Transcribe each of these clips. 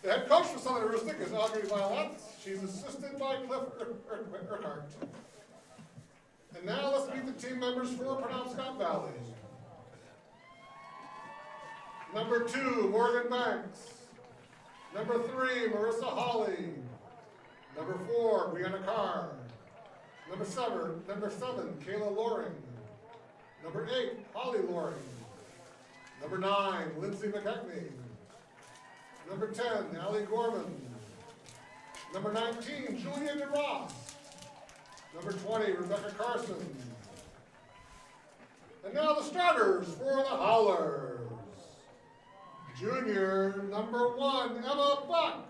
The head coach for Southern Aroostook is Audrey Violet. She's assisted by Cliff Urquhart. And now let's meet the team members for Penobscot Valley. Number 2, Morgan Banks. Number 3, Marissa Hawley. Number 4, Brianna Carr. Number 7, Kayla Loring. Number 8, Holly Loring. Number 9, Lindsay McKechnie. Number 10, Allie Gorman. Number 19, Julia DeRoss. Number 20, Rebecca Carson. And now the starters for the Howlers. Junior, number 1, Emma Buck.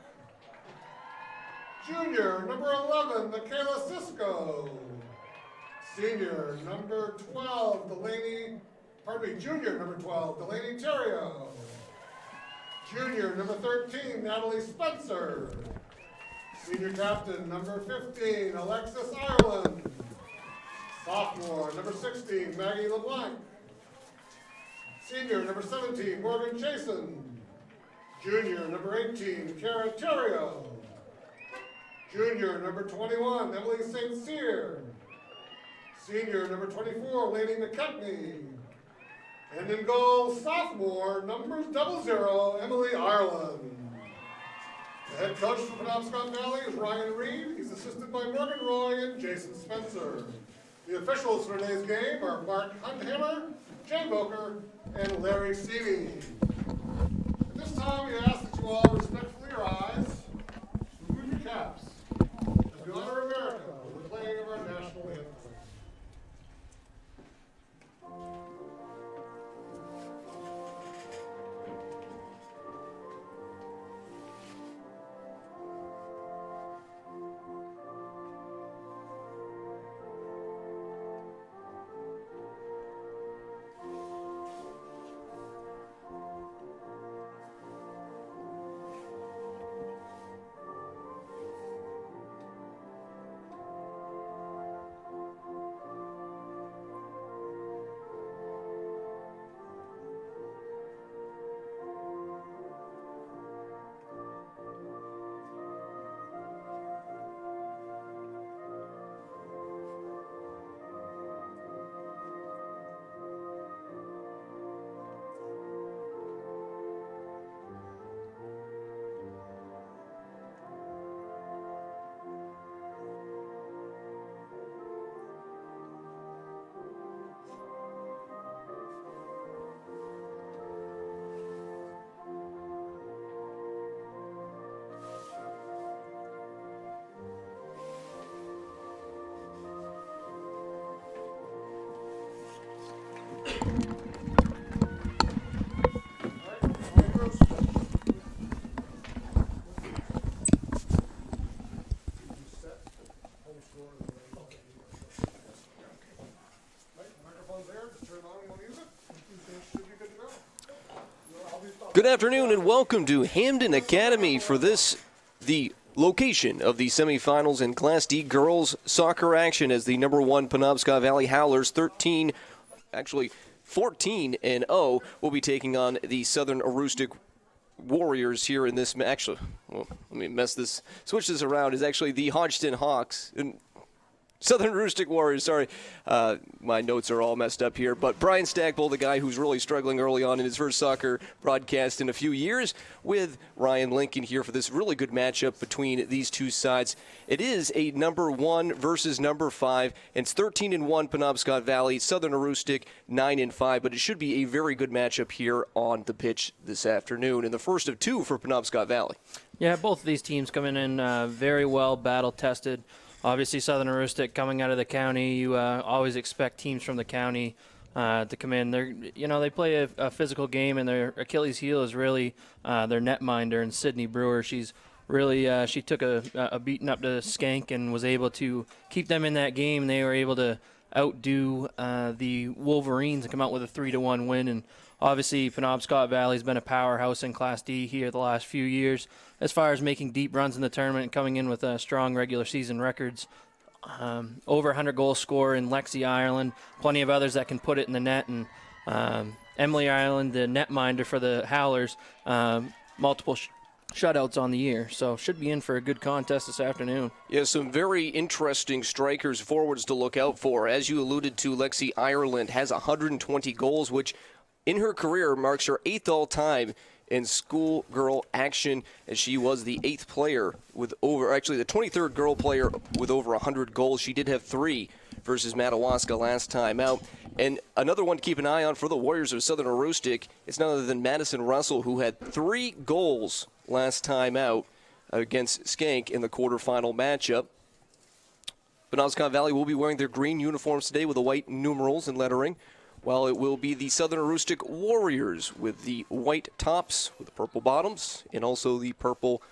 Junior, number 11, Michaela Sisko. Senior, number 12, Junior, number 12, Delaney Terrio. Junior, number 13, Natalie Spencer. Senior captain, number 15, Alexis Ireland. Sophomore, number 16, Maggie LeBlanc. Senior, number 17, Morgan Chasen. Junior, number 18, Kara Terrio. Junior, number 21, Emily St. Cyr. Senior, number 24, Lady McKechnie. And in goal, sophomore, number 00, Emily Ireland. The head coach for Penobscot Valley is Ryan Reed. He's assisted by Morgan Roy and Jason Spencer. The officials for today's game are Mark Hunthammer, Jay Boker, and Larry Seeley. At this time, we ask that you all respectfully rise, remove your caps, as we honor America with the playing of our national anthem. Good afternoon and welcome to Hamden Academy for the location of the semifinals in Class D girls soccer action as the number 1 Penobscot Valley Howlers 14-0 will be taking on the Southern Aroostook Warriors here in this match. Well, let me switch this around. Is actually the Hodgson Hawks. And Southern Aroostook Warriors, sorry. My notes are all messed up here. But Brian Stackpole, the guy who's really struggling early on in his first soccer broadcast in a few years, with Ryan Lincoln here for this really good matchup between these two sides. It is a number 1 versus number 5, and it's 13-1 Penobscot Valley, Southern Aroostook 9-5, but it should be a very good matchup here on the pitch this afternoon, and the first of 2 for Penobscot Valley. Yeah, both of these teams coming in very well battle-tested. Obviously, Southern Aroostook coming out of the county, you always expect teams from the county to come in. They play a physical game, and their Achilles heel is really their netminder, and Sydney Brewer. She's really she took a beating up to Skank and was able to keep them in that game. They were able to outdo the Wolverines and come out with a 3-1 win. And obviously, Penobscot Valley's been a powerhouse in Class D here the last few years as far as making deep runs in the tournament and coming in with strong regular season records. Over 100 goals scored in Lexi Ireland, plenty of others that can put it in the net. And Emily Ireland, the netminder for the Howlers, multiple shutouts on the year. So should be in for a good contest this afternoon. Yeah, some very interesting strikers, forwards to look out for. As you alluded to, Lexi Ireland has 120 goals, which in her career marks her 8th all-time in schoolgirl action, as she was the 8th player with over, actually the 23rd girl player with over 100 goals. She did have 3 versus Madawaska last time out. And another one to keep an eye on for the Warriors of Southern Aroostook, it's none other than Madison Russell, who had 3 goals last time out against Skank in the quarterfinal matchup. Penobscot Valley will be wearing their green uniforms today with the white numerals and lettering, while it will be the Southern Aroostook Warriors with the white tops with the purple bottoms and also the purple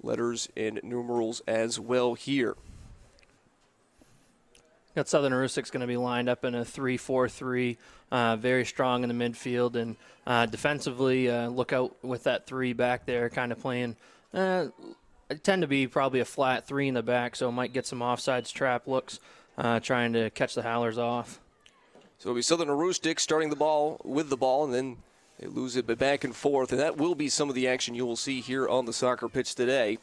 letters and numerals as well here. Got Southern Aroostook's going to be lined up in a 3-4-3, very strong in the midfield, and defensively, look out with that 3 back there, kind of playing. Tend to be probably a flat 3 in the back, so might get some offsides trap looks, trying to catch the Howlers off. So it'll be Southern Aroostook starting the ball with the ball, and then they lose it back and forth, and that will be some of the action you will see here on the soccer pitch today.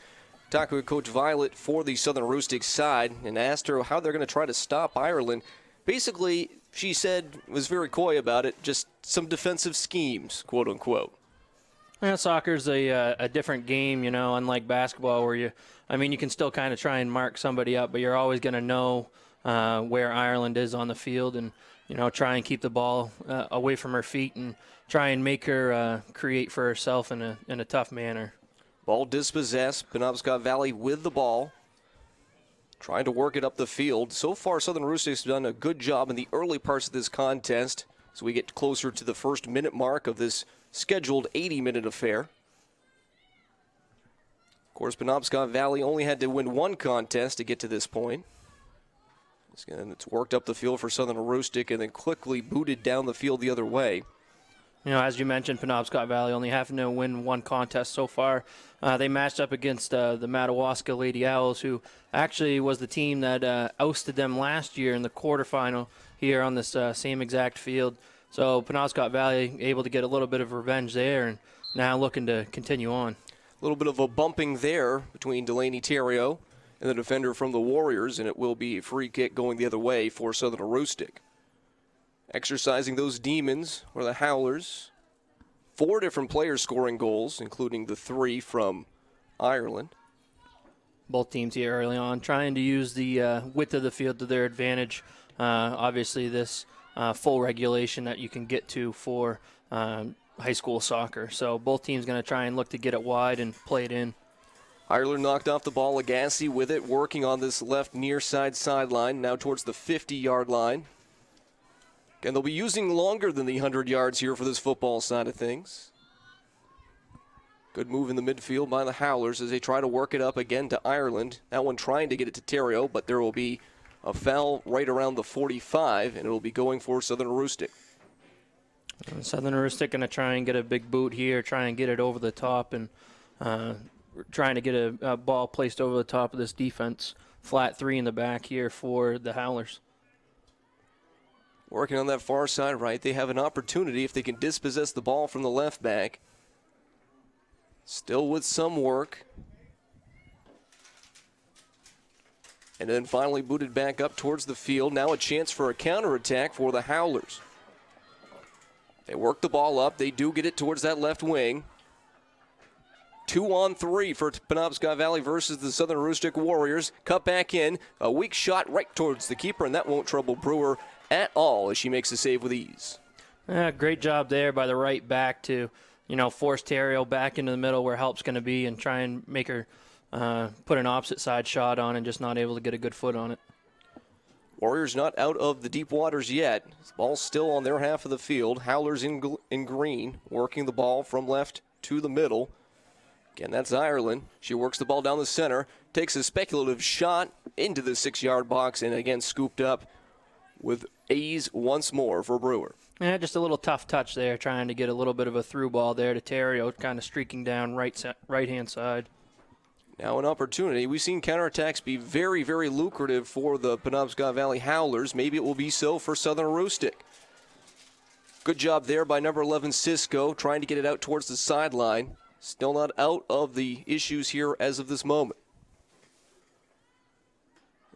Talked with Coach Violet for the Southern Aroostook side and asked her how they're going to try to stop Ireland. Basically, she said, was very coy about it, just some defensive schemes, quote unquote. Yeah, soccer's a different game, you know, unlike basketball where you can still kind of try and mark somebody up, but you're always going to know where Ireland is on the field and, you know, try and keep the ball away from her feet and try and make her create for herself in a tough manner. Ball dispossessed, Penobscot Valley with the ball, trying to work it up the field. So far, Southern Aroostook has done a good job in the early parts of this contest as we get closer to the first minute mark of this scheduled 80-minute affair. Of course, Penobscot Valley only had to win 1 contest to get to this point. And it's worked up the field for Southern Aroostook and then quickly booted down the field the other way. You know, as you mentioned, Penobscot Valley only having to win 1 contest so far. They matched up against the Madawaska Lady Owls, who actually was the team that ousted them last year in the quarterfinal here on this same exact field. So Penobscot Valley able to get a little bit of revenge there and now looking to continue on. A little bit of a bumping there between Delaney Terrio and the defender from the Warriors, and it will be a free kick going the other way for Southern Aroostook. Exercising those demons were the Howlers. 4 different players scoring goals, including the 3 from Ireland. Both teams here early on trying to use the width of the field to their advantage. Obviously, this full regulation that you can get to for high school soccer. So both teams going to try and look to get it wide and play it in. Ireland knocked off the ball. Agassi with it, working on this left near side sideline, now towards the 50-yard line. And they'll be using longer than the 100 yards here for this football side of things. Good move in the midfield by the Howlers as they try to work it up again to Ireland. That one trying to get it to Terrio, but there will be a foul right around the 45, and it will be going for Southern Aroostook. Southern Aroostook going to try and get a big boot here, try and get it over the top, and trying to get a ball placed over the top of this defense. Flat 3 in the back here for the Howlers. Working on that far side right, they have an opportunity if they can dispossess the ball from the left back. Still with some work. And then finally booted back up towards the field. Now a chance for a counterattack for the Howlers. They work the ball up. They do get it towards that left wing. 2-on-3 for Penobscot Valley versus the Southern Aroostook Warriors. Cut back in. A weak shot right towards the keeper, and that won't trouble Brewer at all as she makes the save with ease. Great job there by the right back to, force Terrio back into the middle where help's going to be and try and make her put an opposite side shot on and just not able to get a good foot on it. Warriors not out of the deep waters yet. Ball's still on their half of the field. Howlers in green, working the ball from left to the middle. Again, that's Ireland. She works the ball down the center, takes a speculative shot into the 6-yard box, and again scooped up with ease once more for Brewer. Yeah, just a little tough touch there, trying to get a little bit of a through ball there to Terrio, kind of streaking down right-hand side. Now an opportunity. We've seen counterattacks be very, very lucrative for the Penobscot Valley Howlers. Maybe it will be so for Southern Aroostook. Good job there by number 11, Cisco, trying to get it out towards the sideline. still not out of the issues here as of this moment.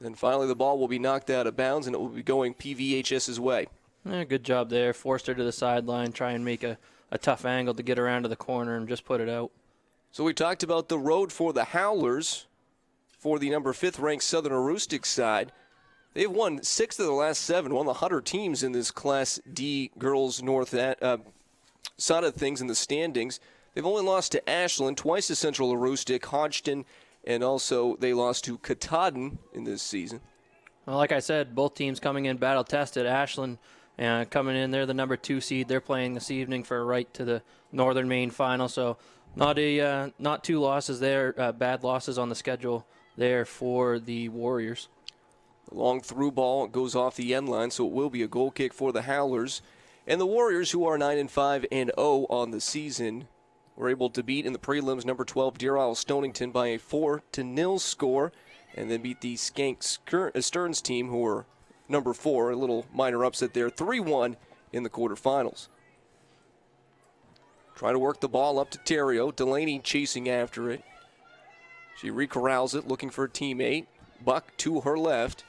Then finally the ball will be knocked out of bounds, and it will be going PVHS's way. Good job there. Forced her to the sideline, try and make a tough angle to get around to the corner and just put it out. So we talked about the road for the Howlers for the number 5th ranked Southern Aroostook side. They've won 6 of the last 7, one of the 100 teams in this Class D Girls North side of things in the standings. They've only lost to Ashland, twice to Central Aroostook, Hodgson, and also they lost to Katahdin in this season. Well, like I said, both teams coming in battle-tested. Ashland coming in, they're the number 2 seed. They're playing this evening for a right to the Northern Maine final. So not 2 losses there, bad losses on the schedule there for the Warriors. The long through ball goes off the end line, so it will be a goal kick for the Howlers. And the Warriors, who are 9-5 and 0 on the season, were able to beat in the prelims number 12 Deer Isle Stonington by a 4-0 score, and then beat the Skank Stearns team, who were number 4, a little minor upset there, 3-1 in the quarterfinals. Trying to work the ball up to Terrio. Delaney chasing after it. She recorrals it, looking for a teammate. Buck to her left.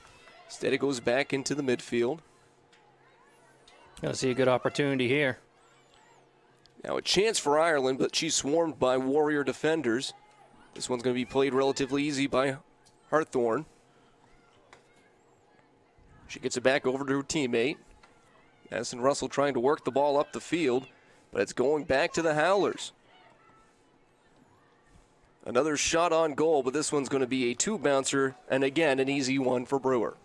Instead, it goes back into the midfield. Gonna see a good opportunity here. Now a chance for Ireland, but she's swarmed by Warrior defenders. This one's going to be played relatively easy by Harthorn. She gets it back over to her teammate. Madison Russell trying to work the ball up the field, but it's going back to the Howlers. Another shot on goal, but this one's going to be a 2-bouncer, and again, an easy one for Brewer.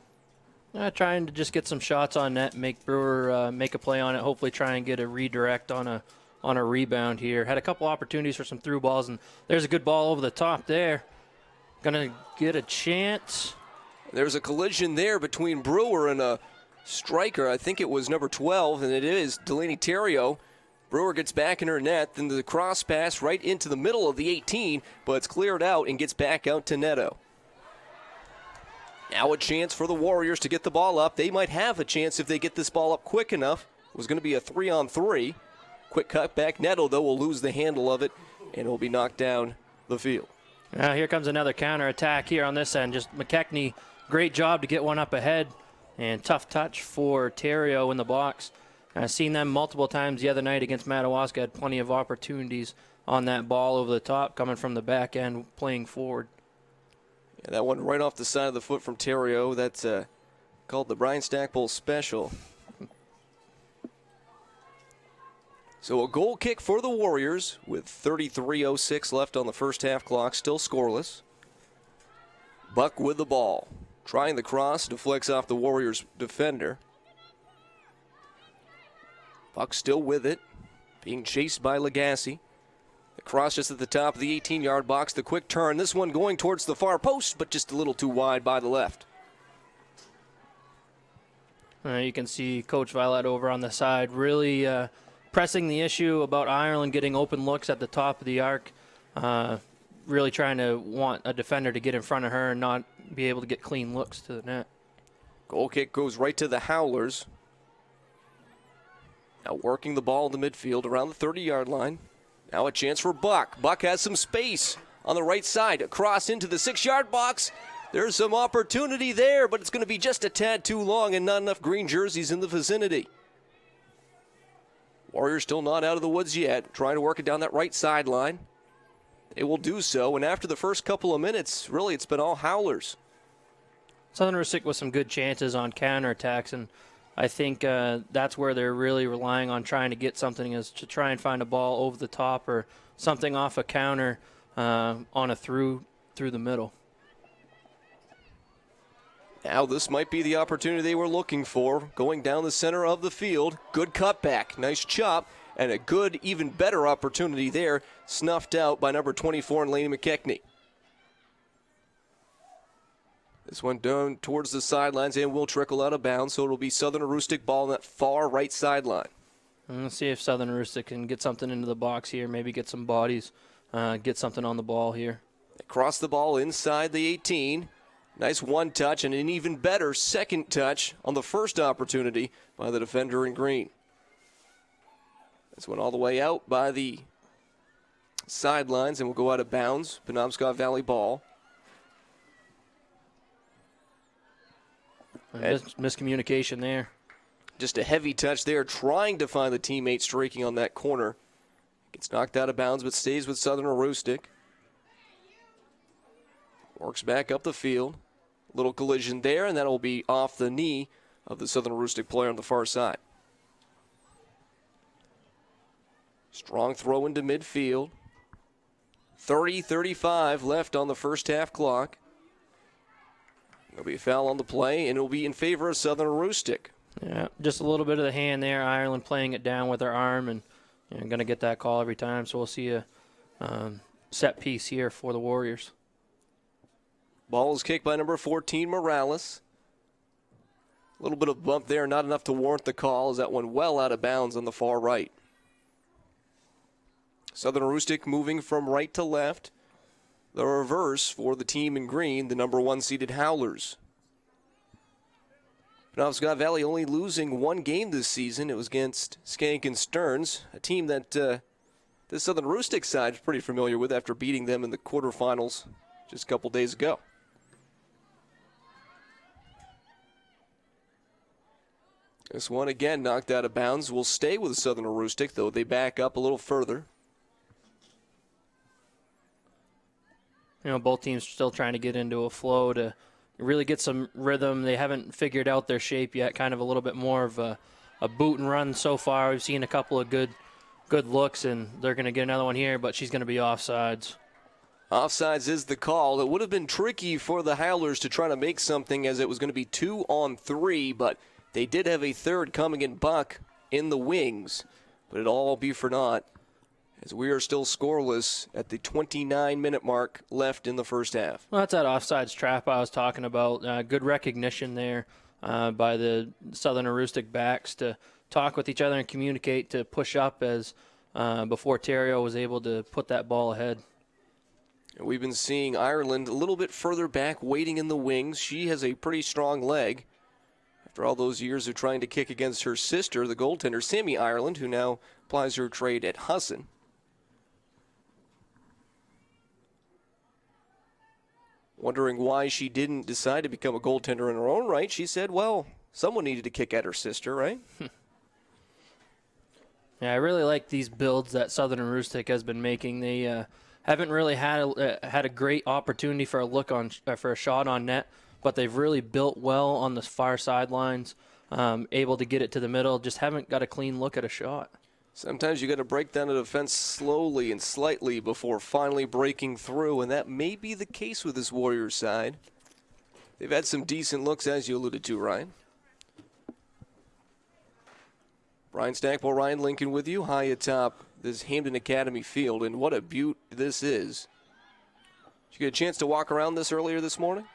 Trying to just get some shots on net, make Brewer make a play on it, hopefully try and get a redirect on a rebound here. Had a couple opportunities for some through balls, and there's a good ball over the top there. Gonna get a chance. There's a collision there between Brewer and a striker. I think it was number 12, and it is Delaney Terrio. Brewer gets back in her net, then the cross pass right into the middle of the 18, but it's cleared out and gets back out to Neto. Now a chance for the Warriors to get the ball up. They might have a chance if they get this ball up quick enough. It was going to be a 3-on-3. Quick cut back. Neto, though, will lose the handle of it, and it will be knocked down the field. Now here comes another counterattack here on this end. Just McKechnie, great job to get one up ahead, and tough touch for Terrio in the box. I've seen them multiple times the other night against Madawaska. Had plenty of opportunities on that ball over the top, coming from the back end, playing forward. Yeah, that one right off the side of the foot from Terrio. That's called the Brian Stackpole Special. So a goal kick for the Warriors with 33:06 left on the first half clock, still scoreless. Buck with the ball. Trying the cross, deflects off the Warriors defender. Buck still with it, being chased by Legacy. The cross just at the top of the 18-yard box, the quick turn. This one going towards the far post, but just a little too wide by the left. You can see Coach Violet over on the side really pressing the issue about Ireland getting open looks at the top of the arc. Really trying to want a defender to get in front of her and not be able to get clean looks to the net. Goal kick goes right to the Howlers. Now working the ball in the midfield around the 30-yard line. Now a chance for Buck. Buck has some space on the right side. Across into the 6-yard box. There's some opportunity there, but it's going to be just a tad too long and not enough green jerseys in the vicinity. Warriors still not out of the woods yet. Trying to work it down that right sideline. They will do so, and after the first couple of minutes, really it's been all Howlers. Southern Aroostook with some good chances on counterattacks, and I think that's where they're really relying on trying to get something, is to try and find a ball over the top or something off a counter on a through the middle. Now this might be the opportunity they were looking for, going down the center of the field. Good cutback, nice chop, and a good, even better opportunity there, snuffed out by number 24, Laney McKechnie. This one down towards the sidelines and will trickle out of bounds, so it'll be Southern Aroostook ball on that far right sideline. Let's see if Southern Aroostook can get something into the box here, maybe get some bodies, get something on the ball here. They cross the ball inside the 18. Nice one touch and an even better second touch on the first opportunity by the defender in green. This one all the way out by the sidelines and will go out of bounds. Penobscot Valley ball. Miscommunication there. Just a heavy touch there, trying to find the teammate streaking on that corner. Gets knocked out of bounds, but stays with Southern Aroostook. Works back up the field. Little collision there, and that'll be off the knee of the Southern Aroostook player on the far side. Strong throw into midfield. 30-35 left on the first half clock. There'll be a foul on the play, and it'll be in favor of Southern Aroostook. Yeah, just a little bit of the hand there. Ireland playing it down with her arm, and going to get that call every time. So we'll see a set piece here for the Warriors. Ball is kicked by number 14, Morales. A little bit of bump there, not enough to warrant the call, as that went well out of bounds on the far right. Southern Aroostook moving from right to left. The reverse for the team in green, the number 1 seeded Howlers. Penobscot Valley only losing one game this season. It was against Skank and Stearns, a team that the Southern Aroostook side is pretty familiar with after beating them in the quarterfinals just a couple days ago. This one again knocked out of bounds. Will stay with Southern Aroostook, though they back up a little further. Both teams still trying to get into a flow to really get some rhythm. They haven't figured out their shape yet. Kind of a little bit more of a boot and run so far. We've seen a couple of good looks, and they're going to get another one here, but she's going to be offsides. Offsides is the call. It would have been tricky for the Howlers to try to make something, as it was going to be 2-on-3, but they did have a third coming in Buck in the wings. But it'll all be for naught, as we are still scoreless at the 29-minute mark left in the first half. Well, that's that offsides trap I was talking about. Good recognition there by the Southern Aroostook backs to talk with each other and communicate to push up as before Terrio was able to put that ball ahead. We've been seeing Ireland a little bit further back, waiting in the wings. She has a pretty strong leg. After all those years of trying to kick against her sister, the goaltender, Sammy Ireland, who now plies her trade at Husson. Wondering why she didn't decide to become a goaltender in her own right, she said, well, someone needed to kick at her sister, right? Yeah, I really like these builds that Southern Aroostook has been making. They haven't really had a great opportunity for a look on for a shot on net, but they've really built well on the far sidelines, able to get it to the middle. Just haven't got a clean look at a shot. Sometimes you got to break down a defense slowly and slightly before finally breaking through, and that may be the case with this Warriors side. They've had some decent looks, as you alluded to, Ryan. Brian Stackpole, Ryan Lincoln with you, high atop this Hampden Academy field, and what a beaut this is. Did you get a chance to walk around this earlier this morning?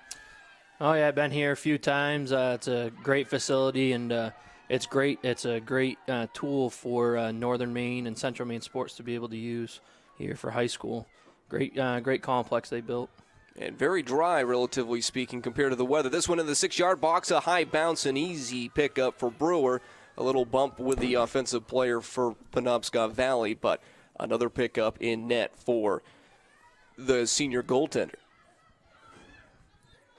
Oh, yeah, I've been here a few times. It's a great facility, and it's great. It's a great tool for Northern Maine and Central Maine sports to be able to use here for high school. Great complex they built. And very dry, relatively speaking, compared to the weather. This one in the 6-yard box, a high bounce, an easy pickup for Brewer. A little bump with the offensive player for Penobscot Valley, but another pickup in net for the senior goaltender.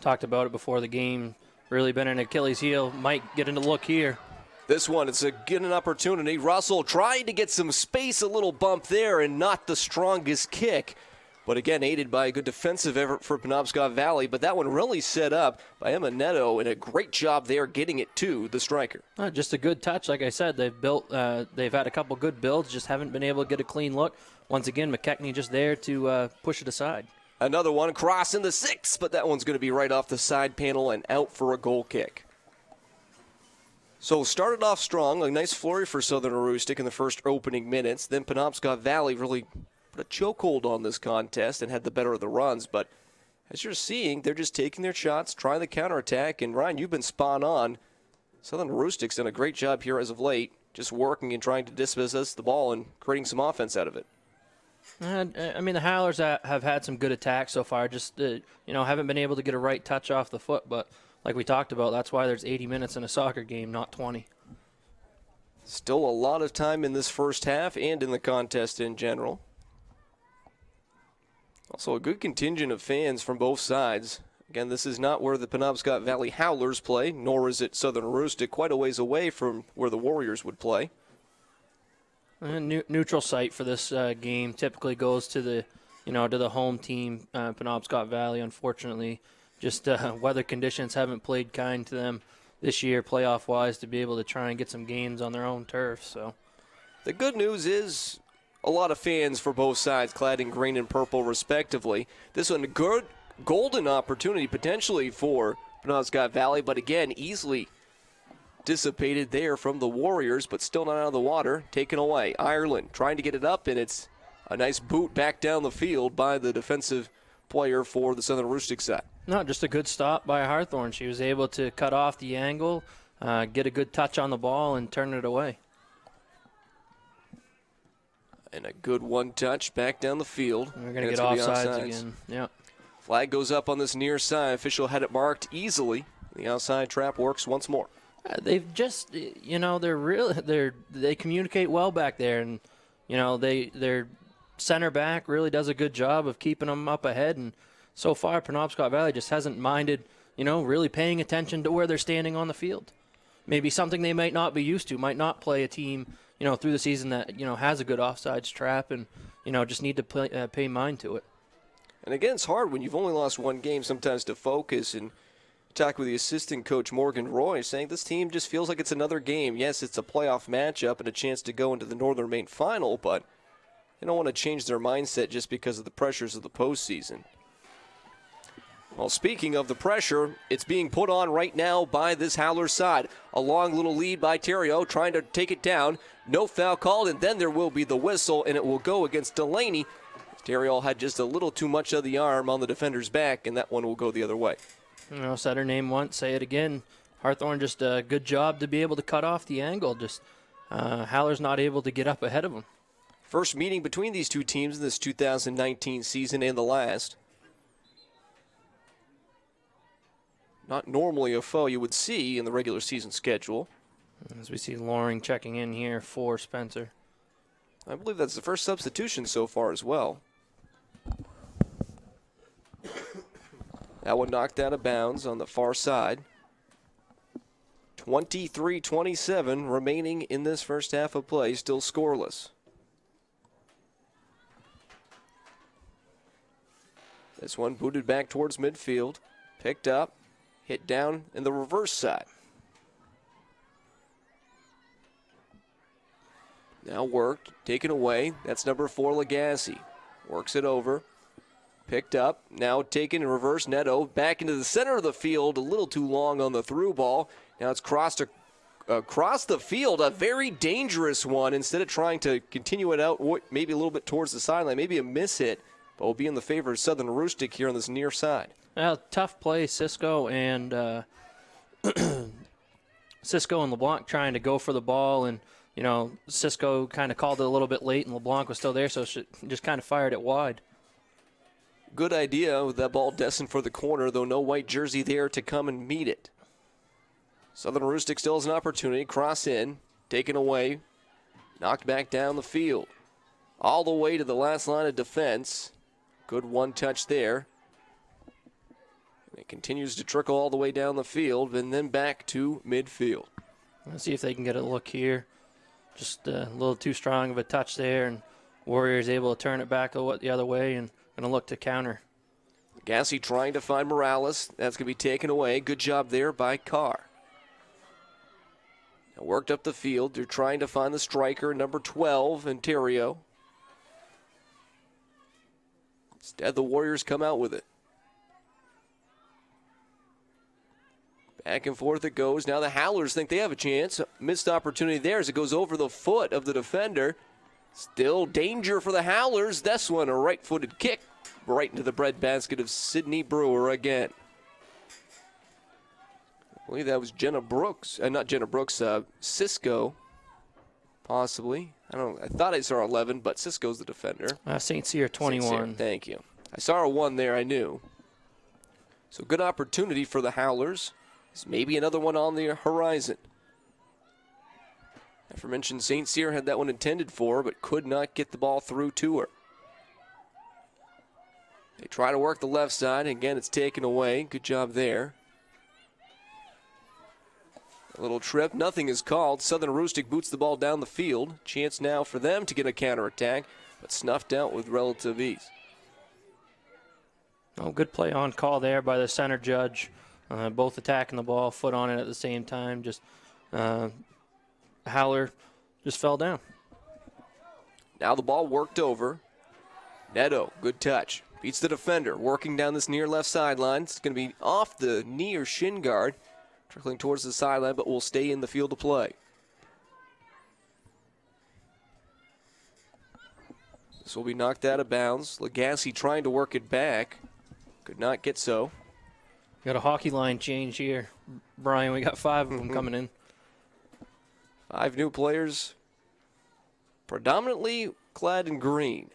Talked about it before the game. Really been an Achilles heel. Might get into look here. This one, it's an opportunity. Russell tried to get some space, a little bump there, and not the strongest kick. But again, aided by a good defensive effort for Penobscot Valley. But that one really set up by Emma Netto, and a great job there getting it to the striker. Just a good touch. Like I said, they've had a couple good builds, just haven't been able to get a clean look. Once again, McKechnie just there to push it aside. Another one, cross in the 6, but that one's going to be right off the side panel and out for a goal kick. So started off strong, a nice flurry for Southern Aroostook in the first opening minutes. Then Penobscot Valley really put a chokehold on this contest and had the better of the runs. But as you're seeing, they're just taking their shots, trying the counterattack. And Ryan, you've been spot on. Southern Aroostook's done a great job here as of late, just working and trying to dispossess the ball and creating some offense out of it. I mean, the Howlers have had some good attacks so far. Just haven't been able to get a right touch off the foot. But like we talked about, that's why there's 80 minutes in a soccer game, not 20. Still a lot of time in this first half and in the contest in general. Also a good contingent of fans from both sides. Again, this is not where the Penobscot Valley Howlers play, nor is it Southern Aroostook, quite a ways away from where the Warriors would play. Neutral site for this game typically goes to the, to the home team, Penobscot Valley. Unfortunately, just weather conditions haven't played kind to them this year, playoff-wise, to be able to try and get some games on their own turf. So, the good news is a lot of fans for both sides, clad in green and purple, respectively. This one a good golden opportunity potentially for Penobscot Valley, but again, easily dissipated there from the Warriors, but still not out of the water, taken away. Ireland trying to get it up, and it's a nice boot back down the field by the defensive player for the Southern Aroostook side. No, just a good stop by Hawthorne. She was able to cut off the angle, get a good touch on the ball, and turn it away. And a good one-touch back down the field. We're going to get offsides again. Yep. Flag goes up on this near side. Official had it marked easily. The outside trap works once more. They've just, they communicate well back there, and their center back really does a good job of keeping them up ahead. And so far, Penobscot Valley just hasn't minded, really paying attention to where they're standing on the field. Maybe something they might not be used to. Might not play a team, through the season that has a good offsides trap, and just need to pay mind to it. And again, it's hard when you've only lost one game sometimes to focus and talk with the assistant coach, Morgan Roy, saying this team just feels like it's another game. Yes, it's a playoff matchup and a chance to go into the Northern Maine final, but they don't want to change their mindset just because of the pressures of the postseason. Well, speaking of the pressure, it's being put on right now by this Howler side. A long little lead by Terrio, trying to take it down. No foul called, and then there will be the whistle, and it will go against Delaney. Terrio had just a little too much of the arm on the defender's back, and that one will go the other way. Said her name once, say it again. Hawthorne just a good job to be able to cut off the angle. Just Howler's not able to get up ahead of him. First meeting between these two teams in this 2019 season and the last. Not normally a foe you would see in the regular season schedule. As we see Loring checking in here for Spencer. I believe that's the first substitution so far as well. That one knocked out of bounds on the far side. 23-27 remaining in this first half of play, still scoreless. This one booted back towards midfield, picked up, hit down in the reverse side. Now worked, taken away. That's number 4, Legassi. Works it over. Picked up, now taken in reverse. Neto back into the center of the field, a little too long on the through ball. Now it's crossed across the field, a very dangerous one. Instead of trying to continue it out, maybe a little bit towards the sideline, maybe a miss hit, but will be in the favor of Southern Aroostook here on this near side. Well, tough play, Cisco and LeBlanc trying to go for the ball, and Cisco kind of called it a little bit late, and LeBlanc was still there, so she just kind of fired it wide. Good idea with that ball destined for the corner, though no white jersey there to come and meet it. Southern Aroostook still has an opportunity. Cross in, taken away, knocked back down the field. All the way to the last line of defense. Good one touch there. It continues to trickle all the way down the field and then back to midfield. Let's see if they can get a look here. Just a little too strong of a touch there, and Warriors able to turn it back the other way and going to look to counter. Gassi trying to find Morales. That's going to be taken away. Good job there by Carr. Now worked up the field. They're trying to find the striker, number 12, Ontario. Instead, the Warriors come out with it. Back and forth it goes. Now the Howlers think they have a chance. Missed opportunity there as it goes over the foot of the defender. Still danger for the Howlers. This one, a right-footed kick right into the breadbasket of Sydney Brewer again. I believe that was Jenna Brooks. Not Jenna Brooks, Cisco, possibly. I thought I saw 11, but Cisco's the defender. St. Cyr 21. St. Cyr, thank you. I saw a 1 there, I knew. So good opportunity for the Howlers. There's maybe another one on the horizon. Aforementioned St. Cyr had that one intended for, but could not get the ball through to her. They try to work the left side. Again, it's taken away. Good job there. A little trip. Nothing is called. Southern Aroostook boots the ball down the field. Chance now for them to get a counterattack, but snuffed out with relative ease. Oh, good play on call there by the center judge. Both attacking the ball, foot on it at the same time. Just Howler just fell down. Now the ball worked over. Neto, good touch. Beats the defender, working down this near left sideline. It's going to be off the knee or shin guard, trickling towards the sideline, but will stay in the field of play. This will be knocked out of bounds. Legassi trying to work it back. Could not get so. Got a hockey line change here, Brian. We got 5 of them coming in. 5 new players, predominantly clad in green.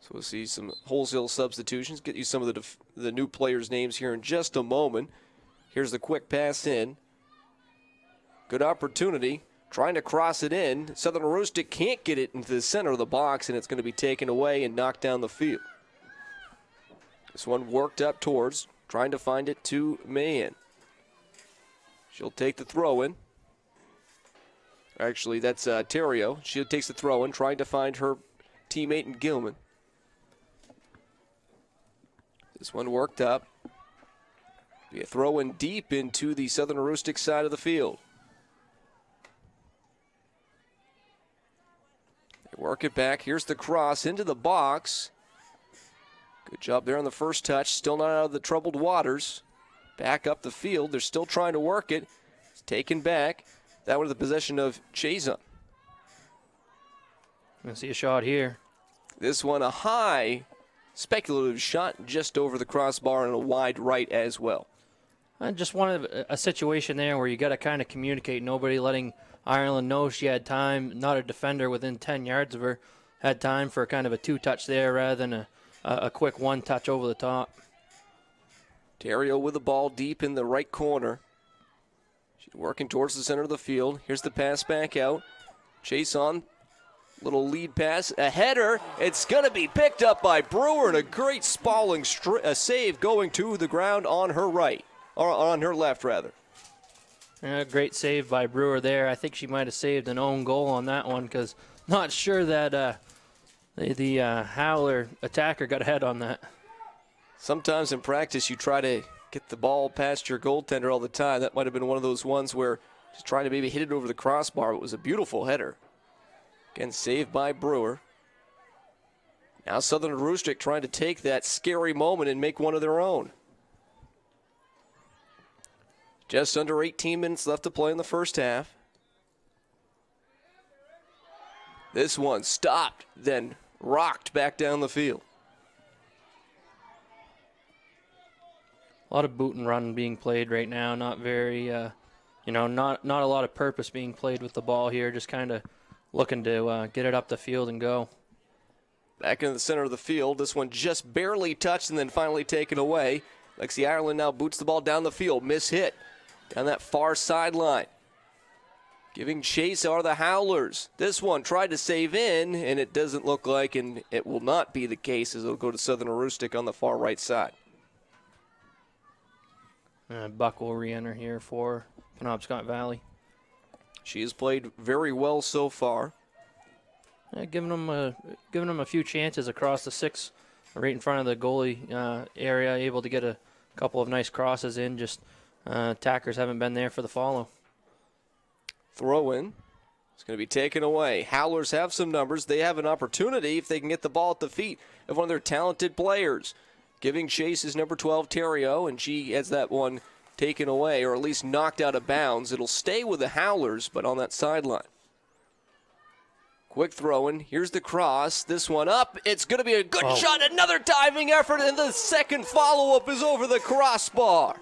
So we'll see some wholesale substitutions. Get you some of the new players' names here in just a moment. Here's the quick pass in. Good opportunity. Trying to cross it in. Southern Aroostook can't get it into the center of the box, and it's going to be taken away and knocked down the field. This one worked up towards, trying to find it to Mahan. She'll take the throw in. Actually, that's Terrio. She takes the throw in, trying to find her teammate in Gilman. This one worked up. Be a throw in deep into the Southern Aroostook side of the field. They work it back. Here's the cross into the box. Good job there on the first touch. Still not out of the troubled waters. Back up the field. They're still trying to work it. It's taken back. That one to the possession of Chazen. I see a shot here. This one a high speculative shot just over the crossbar and a wide right as well. I just wanted a situation there where you got to kind of communicate. Nobody letting Ireland know she had time. Not a defender within 10 yards of her. Had time for kind of a 2-touch there rather than a quick 1-touch over the top. Terrio with the ball deep in the right corner. She's working towards the center of the field. Here's the pass back out. Chase on. Little lead pass. A header. It's going to be picked up by Brewer, and a great spalling save going to the ground on her right. Or on her left, rather. Great save by Brewer there. I think she might have saved an own goal on that one because not sure that the Howler attacker got ahead on that. Sometimes in practice you try to get the ball past your goaltender all the time. That might have been one of those ones where just trying to maybe hit it over the crossbar. It was a beautiful header. Again, saved by Brewer. Now Southern Aroostook trying to take that scary moment and make one of their own. Just under 18 minutes left to play in the first half. This one stopped, then rocked back down the field. A lot of boot and run being played right now. Not very, not a lot of purpose being played with the ball here. Just kind of looking to get it up the field and go. Back into the center of the field. This one just barely touched and then finally taken away. Lexi Ireland now boots the ball down the field. Miss hit down that far sideline. Giving chase are the Howlers. This one tried to save in, and it doesn't look like, and it will not be the case as it'll go to Southern Aroostook on the far right side. Buck will re-enter here for Penobscot Valley. She has played very well so far. Giving them a few chances across the 6, right in front of the goalie area. Able to get a couple of nice crosses in. Just attackers haven't been there for the follow. Throw in. It's going to be taken away. Howlers have some numbers. They have an opportunity if they can get the ball at the feet of one of their talented players. Giving chase is number 12, Terrio, and she has that one taken away, or at least knocked out of bounds. It'll stay with the Howlers, but on that sideline. Quick throw in. Here's the cross. This one up. It's going to be a good shot. Another diving effort, and the second follow-up is over the crossbar.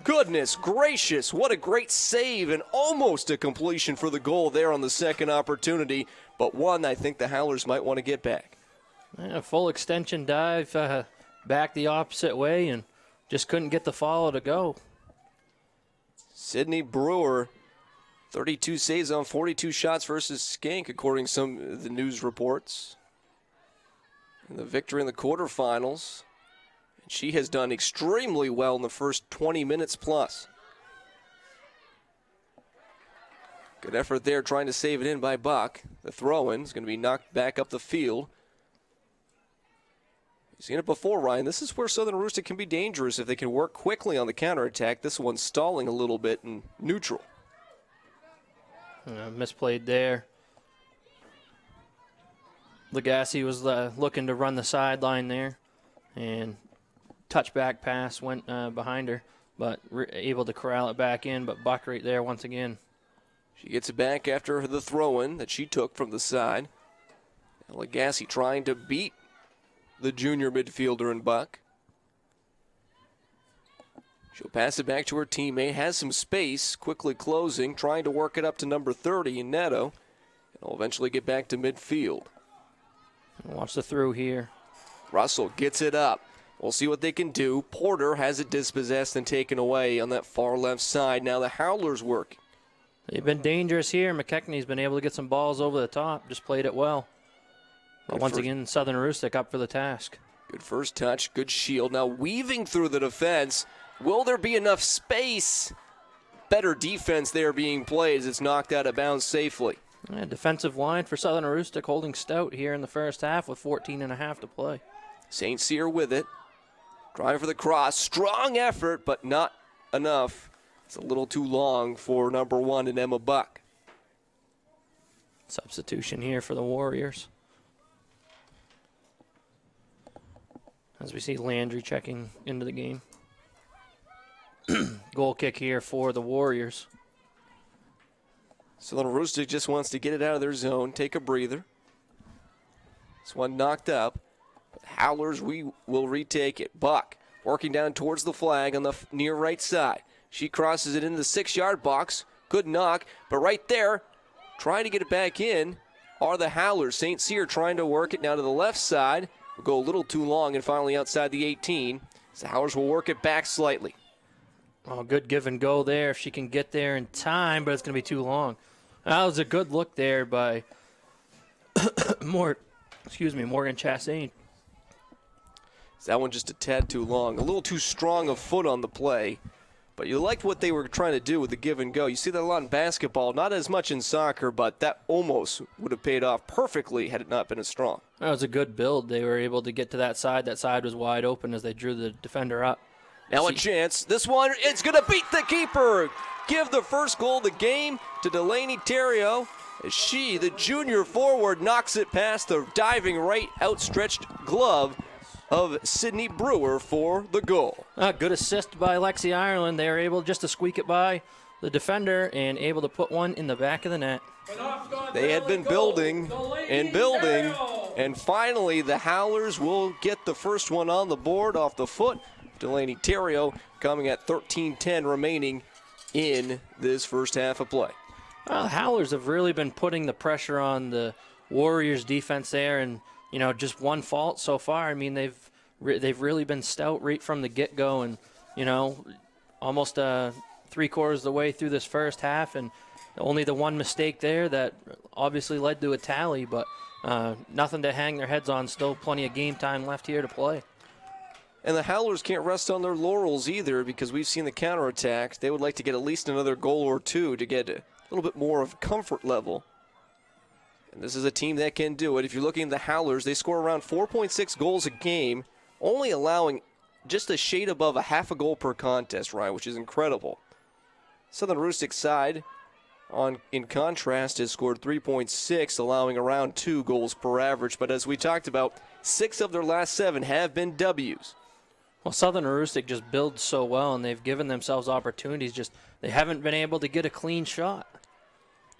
Goodness gracious, what a great save and almost a completion for the goal there on the second opportunity, but one I think the Howlers might want to get back. Full extension dive back the opposite way and just couldn't get the follow to go. Sydney Brewer, 32 saves on 42 shots versus Skank, according to some of the news reports. in the victory in the quarterfinals. And she has done extremely well in the first 20 minutes plus. Good effort there trying to save it in by Buck. The throw-in is going to be knocked back up the field. You've seen it before, Ryan. This is where Southern Aroostook can be dangerous if they can work quickly on the counterattack. This one's stalling a little bit in neutral. Misplayed there. Legacy was looking to run the sideline there, and touchback pass went behind her, but able to corral it back in, but Buck right there once again. She gets it back after the throw-in that she took from the side. And Legacy trying to beat the junior midfielder in Buck. She'll pass it back to her teammate, has some space, quickly closing, trying to work it up to number 30 in Neto, and will eventually get back to midfield. Watch the through here. Russell gets it up. We'll see what they can do. Porter has it dispossessed and taken away on that far left side. Now the Howlers work. They've been dangerous here. McKechnie's been able to get some balls over the top, just played it well. But once again, Southern Aroostook up for the task. Good first touch, good shield. Now weaving through the defense. Will there be enough space? Better defense there being played as it's knocked out of bounds safely. Yeah, defensive line for Southern Aroostook holding stout here in the first half with 14.5 to play. St. Cyr with it. Trying for the cross. Strong effort, but not enough. It's a little too long for number 1 and Emma Buck. Substitution here for the Warriors. As we see Landry checking into the game. Goal kick here for the Warriors. Southern Aroostook just wants to get it out of their zone, take a breather. This one knocked up. Howlers, we will retake it. Buck working down towards the flag on the near right side. She crosses it into the 6-yard box. Good knock, but right there, trying to get it back in, are the Howlers. St. Cyr trying to work it down to the left side. Will go a little too long and finally outside the 18. So the Howlers will work it back slightly. Oh, good give and go there if she can get there in time, but it's going to be too long. That was a good look there by Morgan Chastain. That one just a tad too long. A little too strong a foot on the play. But you liked what they were trying to do with the give and go. You see that a lot in basketball, not as much in soccer, but that almost would have paid off perfectly had it not been as strong. That was a good build. They were able to get to that side. That side was wide open as they drew the defender up. Now a chance. This one, it's going to beat the keeper. Give the first goal of the game to Delaney Terrio as she, the junior forward, knocks it past the diving right outstretched glove of Sydney Brewer for the goal. Good assist by Lexi Ireland. They were able just to squeak it by the defender and able to put one in the back of the net. They had been building and building, and finally the Howlers will get the first one on the board off the foot. Delaney Terrio coming at 13:10 remaining in this first half of play. The Howlers have really been putting the pressure on the Warriors defense there, and just one fault so far. I mean, they've really been stout right from the get-go, and almost 3/4 of the way through this first half, and only the one mistake there that obviously led to a tally, but nothing to hang their heads on. Still plenty of game time left here to play. And the Howlers can't rest on their laurels either because we've seen the counterattack. They would like to get at least another goal or two to get a little bit more of comfort level. And this is a team that can do it. If you're looking at the Howlers, they score around 4.6 goals a game, only allowing just a shade above a half a goal per contest, Ryan, which is incredible. Southern Aroostook side, in contrast, has scored 3.6, allowing around 2 goals per average. But as we talked about, 6 of their last 7 have been W's. Well, Southern Aroostook just builds so well, and they've given themselves opportunities. Just they haven't been able to get a clean shot.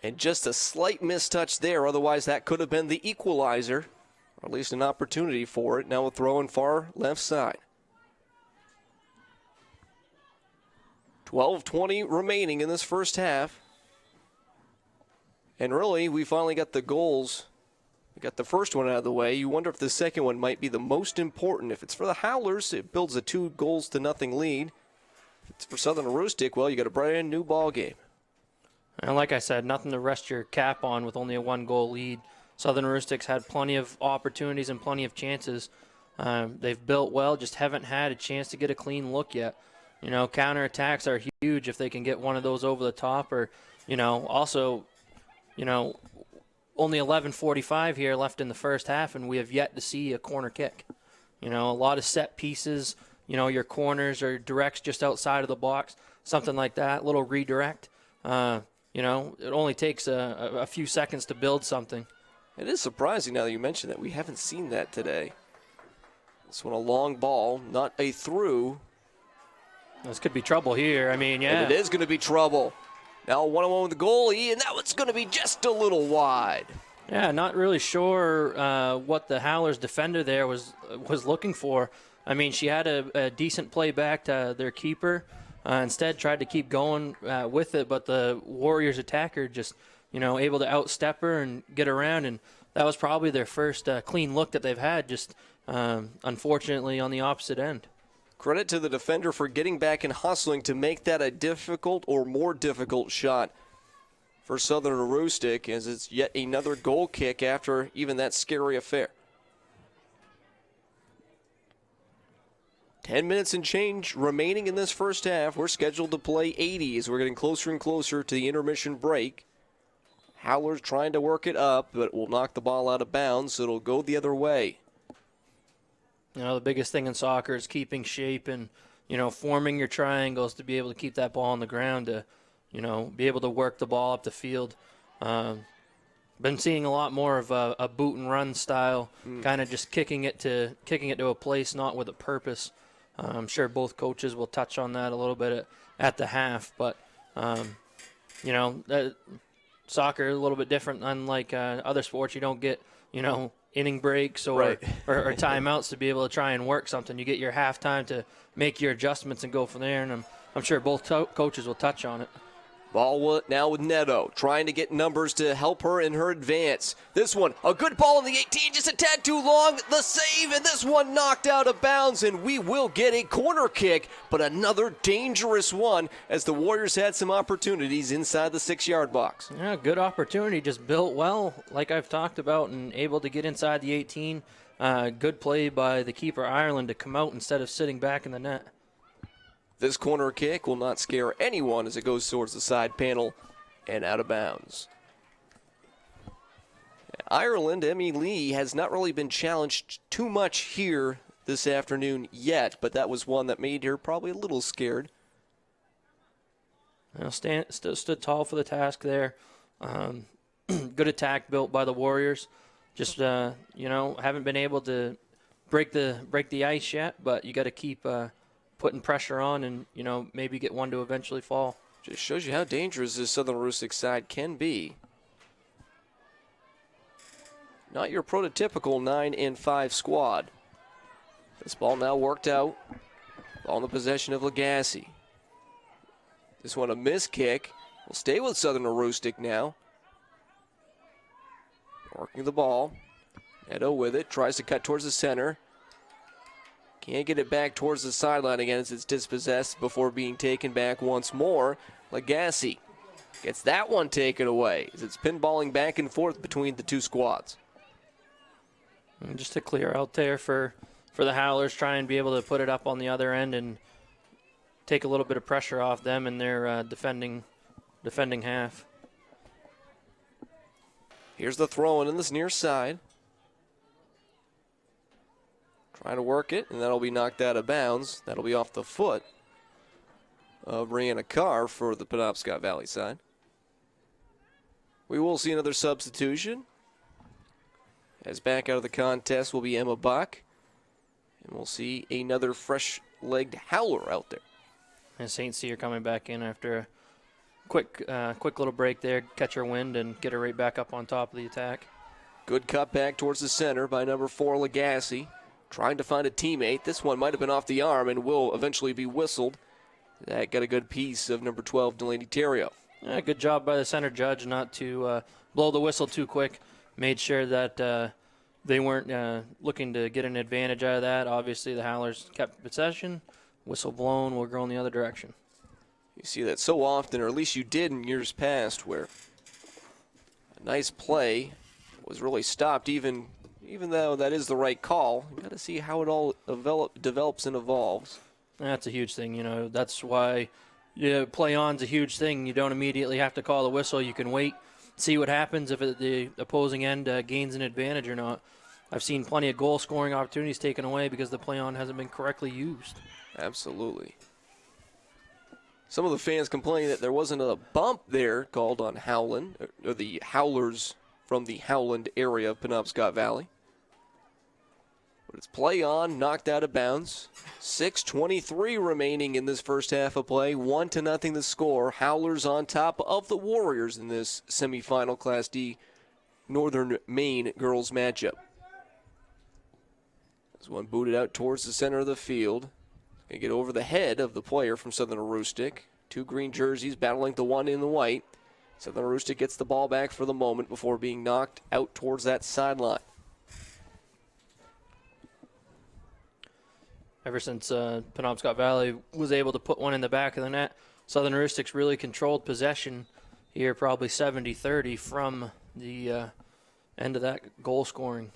And just a slight mistouch there. Otherwise, that could have been the equalizer, or at least an opportunity for it. Now a throw in far left side. 12:20 remaining in this first half. And really, we finally got the goals. We got the first one out of the way. You wonder if the second one might be the most important. If it's for the Howlers, it builds a 2-0 lead. If it's for Southern Aroostook, well, you got a brand new ball game. And like I said, nothing to rest your cap on with only a 1-goal lead. Southern Rustics had plenty of opportunities and plenty of chances. They've built well, just haven't had a chance to get a clean look yet. You know, counterattacks are huge if they can get one of those over the top, or, you know, also, you know, only 11:45 here left in the first half, and we have yet to see a corner kick. You know, a lot of set pieces, you know, your corners or directs just outside of the box, something like that, little redirect. You know, it only takes a few seconds to build something. It is surprising now that you mention that. We haven't seen that today. This one a long ball, not a through. This could be trouble here. I mean, yeah. And it is going to be trouble. Now 1-on-1 with the goalie, and that one's going to be just a little wide. Yeah, not really sure what the Howlers defender there was looking for. I mean, she had a decent play back to their keeper. Instead, tried to keep going with it, but the Warriors attacker just, you know, able to outstep her and get around, and that was probably their first clean look that they've had, just unfortunately on the opposite end. Credit to the defender for getting back and hustling to make that a difficult or more difficult shot for Southern Aroostook, as it's yet another goal kick after even that scary affair. 10 minutes and change remaining in this first half. We're scheduled to play 80 as we're getting closer and closer to the intermission break. Howlers trying to work it up, but will knock the ball out of bounds, so it'll go the other way. You know, the biggest thing in soccer is keeping shape and, you know, forming your triangles to be able to keep that ball on the ground to, you know, be able to work the ball up the field. Been seeing a lot more of a boot and run style, kind of just kicking it to a place, not with a purpose. I'm sure both coaches will touch on that a little bit at the half, but you know, soccer is a little bit different. Unlike other sports, you don't get, you know, inning breaks or timeouts to be able to try and work something. You get your halftime to make your adjustments and go from there, and I'm sure both coaches will touch on it. Ball now with Neto, trying to get numbers to help her in her advance. This one, a good ball in the 18, just a tad too long. The save, and this one knocked out of bounds, and we will get a corner kick, but another dangerous one as the Warriors had some opportunities inside the 6-yard box. Yeah, good opportunity, just built well, like I've talked about, and able to get inside the 18. Good play by the keeper, Ireland, to come out instead of sitting back in the net. This corner kick will not scare anyone as it goes towards the side panel and out of bounds. Ireland, Emmy Lee, has not really been challenged too much here this afternoon yet, but that was one that made her probably a little scared. You know, stood tall for the task there. Good attack built by the Warriors. Just, you know, haven't been able to break the ice yet, but you got to keep putting pressure on and, you know, maybe get one to eventually fall. Just shows you how dangerous this Southern Aroostook side can be. Not your prototypical 9-5 squad. This ball now worked out. Ball in the possession of Lagasse. This one a missed kick. Will stay with Southern Aroostook now. Working the ball. Neto with it. Tries to cut towards the center. Can't get it back towards the sideline again as it's dispossessed before being taken back once more. Lagasse gets that one taken away as it's pinballing back and forth between the two squads. And just to clear out there for the Howlers, try and be able to put it up on the other end and take a little bit of pressure off them in their defending half. Here's the throw-in this near side. Trying to work it, and that'll be knocked out of bounds. That'll be off the foot of Brianna Carr for the Penobscot Valley side. We will see another substitution. As back out of the contest will be Emma Buck. And we'll see another fresh-legged Howler out there. And St. Cyr coming back in after a quick little break there, catch her wind and get her right back up on top of the attack. Good cut back towards the center by number 4, Lagasse. Trying to find a teammate. This one might have been off the arm and will eventually be whistled. That got a good piece of number 12, Delaney Terrio. Yeah, good job by the center judge not to blow the whistle too quick. Made sure that they weren't looking to get an advantage out of that. Obviously, the Howlers kept possession. Whistle blown, we'll go in the other direction. You see that so often, or at least you did in years past, where a nice play was really stopped, even though that is the right call. You got to see how it all develops and evolves. That's a huge thing, you know. That's why play on's a huge thing. You don't immediately have to call the whistle. You can wait, see what happens if the opposing end gains an advantage or not. I've seen plenty of goal-scoring opportunities taken away because the play on hasn't been correctly used. Absolutely. Some of the fans complaining that there wasn't a bump there called on Howland, or the Howlers from the Howland area of Penobscot Valley. But it's play on, knocked out of bounds. 6:23 remaining in this first half of play. 1-0 the score. Howlers on top of the Warriors in this semifinal Class D Northern Maine girls matchup. This one booted out towards the center of the field. Going to get over the head of the player from Southern Aroostook. Two green jerseys battling the one in the white. Southern Aroostook gets the ball back for the moment before being knocked out towards that sideline. Ever since Penobscot Valley was able to put one in the back of the net, Southern Aroostook's really controlled possession here, probably 70-30 from the end of that goal scoring.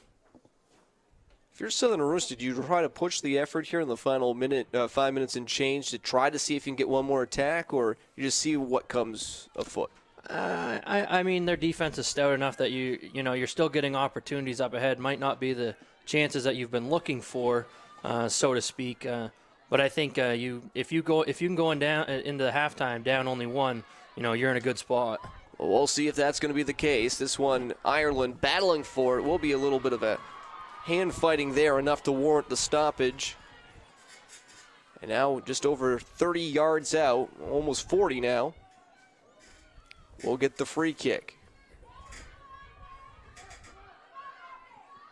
If you're Southern Aroostook, do you try to push the effort here in the final 5 minutes and change to try to see if you can get one more attack, or you just see what comes afoot? I mean, their defense is stout enough that you're still getting opportunities up ahead. Might not be the chances that you've been looking for, so to speak. But I think if you can go down into the halftime down only one, you're in a good spot. Well, we'll see if that's going to be the case. This one, Ireland battling for it, will be a little bit of a hand fighting there, enough to warrant the stoppage. And now just over 30 yards out, almost 40 now. We'll get the free kick.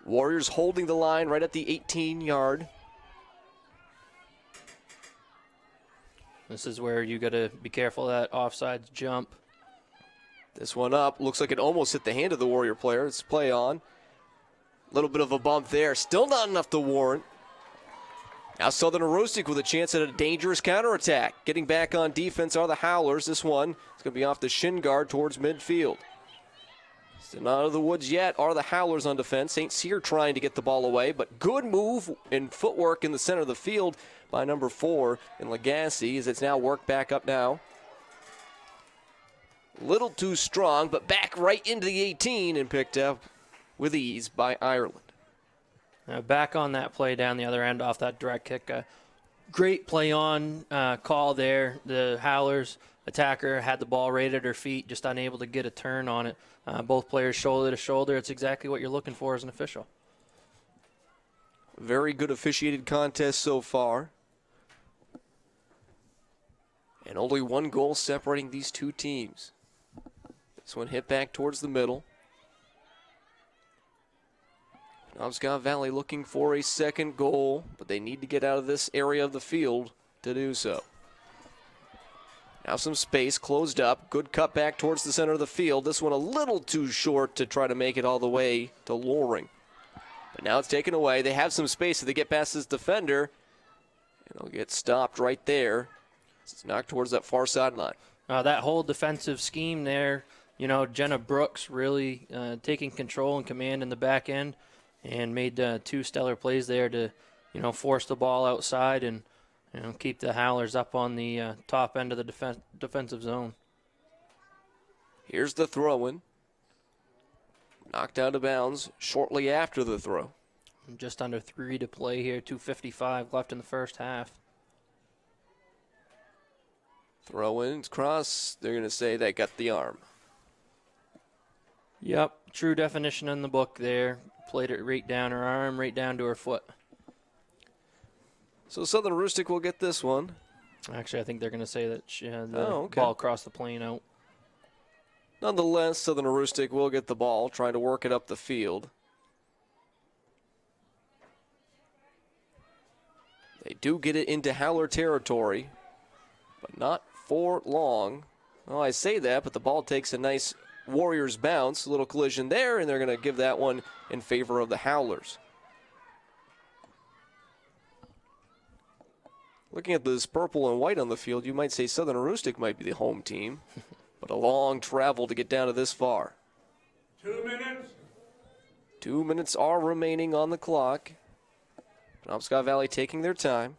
Warriors holding the line right at the 18-yard. This is where you got to be careful of that offside jump. This one up. Looks like it almost hit the hand of the Warrior player. It's play on. A little bit of a bump there. Still not enough to warrant. Now Southern Aroostook with a chance at a dangerous counterattack. Getting back on defense are the Howlers. This one is going to be off the shin guard towards midfield. Still not out of the woods yet are the Howlers on defense. St. Cyr trying to get the ball away, but good move and footwork in the center of the field by number 4 in Legacy, as it's now worked back up now. Little too strong, but back right into the 18 and picked up with ease by Ireland. Back on that play down the other end off that direct kick. Great play on call there. The Howlers attacker had the ball right at her feet, just unable to get a turn on it. Both players shoulder to shoulder. It's exactly what you're looking for as an official. Very good officiated contest so far. And only one goal separating these two teams. This one hit back towards the middle. Penobscot Valley looking for a second goal, but they need to get out of this area of the field to do so. Now some space closed up. Good cut back towards the center of the field. This one a little too short to try to make it all the way to Loring. But now it's taken away. They have some space if they get past this defender. And it'll get stopped right there. It's knocked towards that far sideline. That whole defensive scheme there, Jenna Brooks really taking control and command in the back end and made two stellar plays there to, force the ball outside and, keep the Howlers up on the top end of the defensive zone. Here's the throw-in. Knocked out of bounds shortly after the throw. Just under 3 to play here, 2:55 left in the first half. Throw-in, cross, they're going to say they got the arm. Yep, true definition in the book there. Played it right down her arm, right down to her foot. So Southern Aroostook will get this one. Actually, I think they're going to say that she had the okay. ball across the plane out. Nonetheless, Southern Aroostook will get the ball, trying to work it up the field. They do get it into Howler territory, but not for long. Well, I say that, but the ball takes a nice Warriors bounce, a little collision there, and they're going to give that one in favor of the Howlers. Looking at this purple and white on the field, you might say Southern Aroostook might be the home team, but a long travel to get down to this far. 2 minutes, 2 minutes are remaining on the clock. Penobscot Valley taking their time.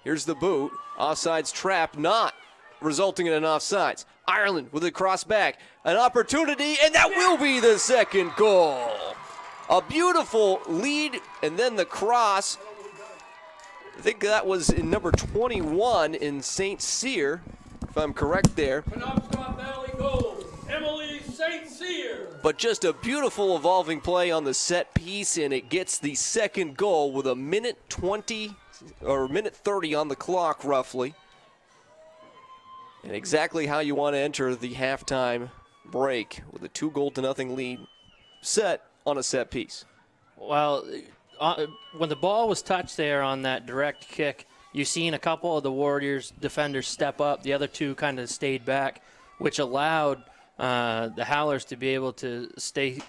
Here's the boot. Offsides trap, not resulting in an offsides. Ireland with a cross back. An opportunity, and that will be the second goal. A beautiful lead, and then the cross. I think that was in number 21 in St. Cyr, if I'm correct there. Penobscot Valley goal, Emily St. Cyr. But just a beautiful evolving play on the set piece, and it gets the second goal with a minute 30 on the clock, roughly. And exactly how you want to enter the halftime break with a 2-0 lead set on a set piece. Well, when the ball was touched there on that direct kick, you've seen a couple of the Warriors defenders step up. The other two kind of stayed back, which allowed the Howlers to be able to stay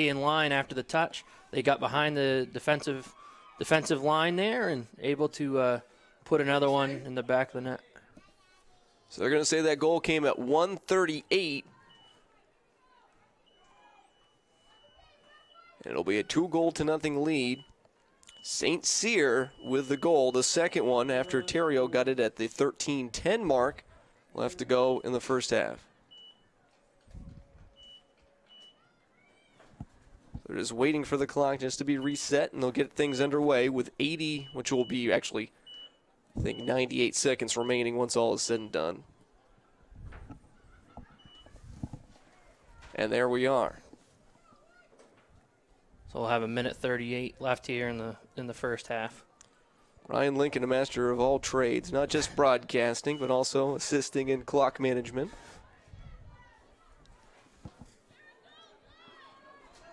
in line after the touch. They got behind the defensive line there and able to put another one in the back of the net. So they're going to say that goal came at 1:38. And it'll be a 2-0 lead. St. Cyr with the goal, the second one after Terrio got it at the 13:10 mark. Left to go in the first half. They're just waiting for the clock just to be reset, and they'll get things underway with 80, which will be actually, I think, 98 seconds remaining once all is said and done. And there we are. So we'll have a minute 38 left here in the first half. Ryan Lincoln, a master of all trades, not just broadcasting, but also assisting in clock management.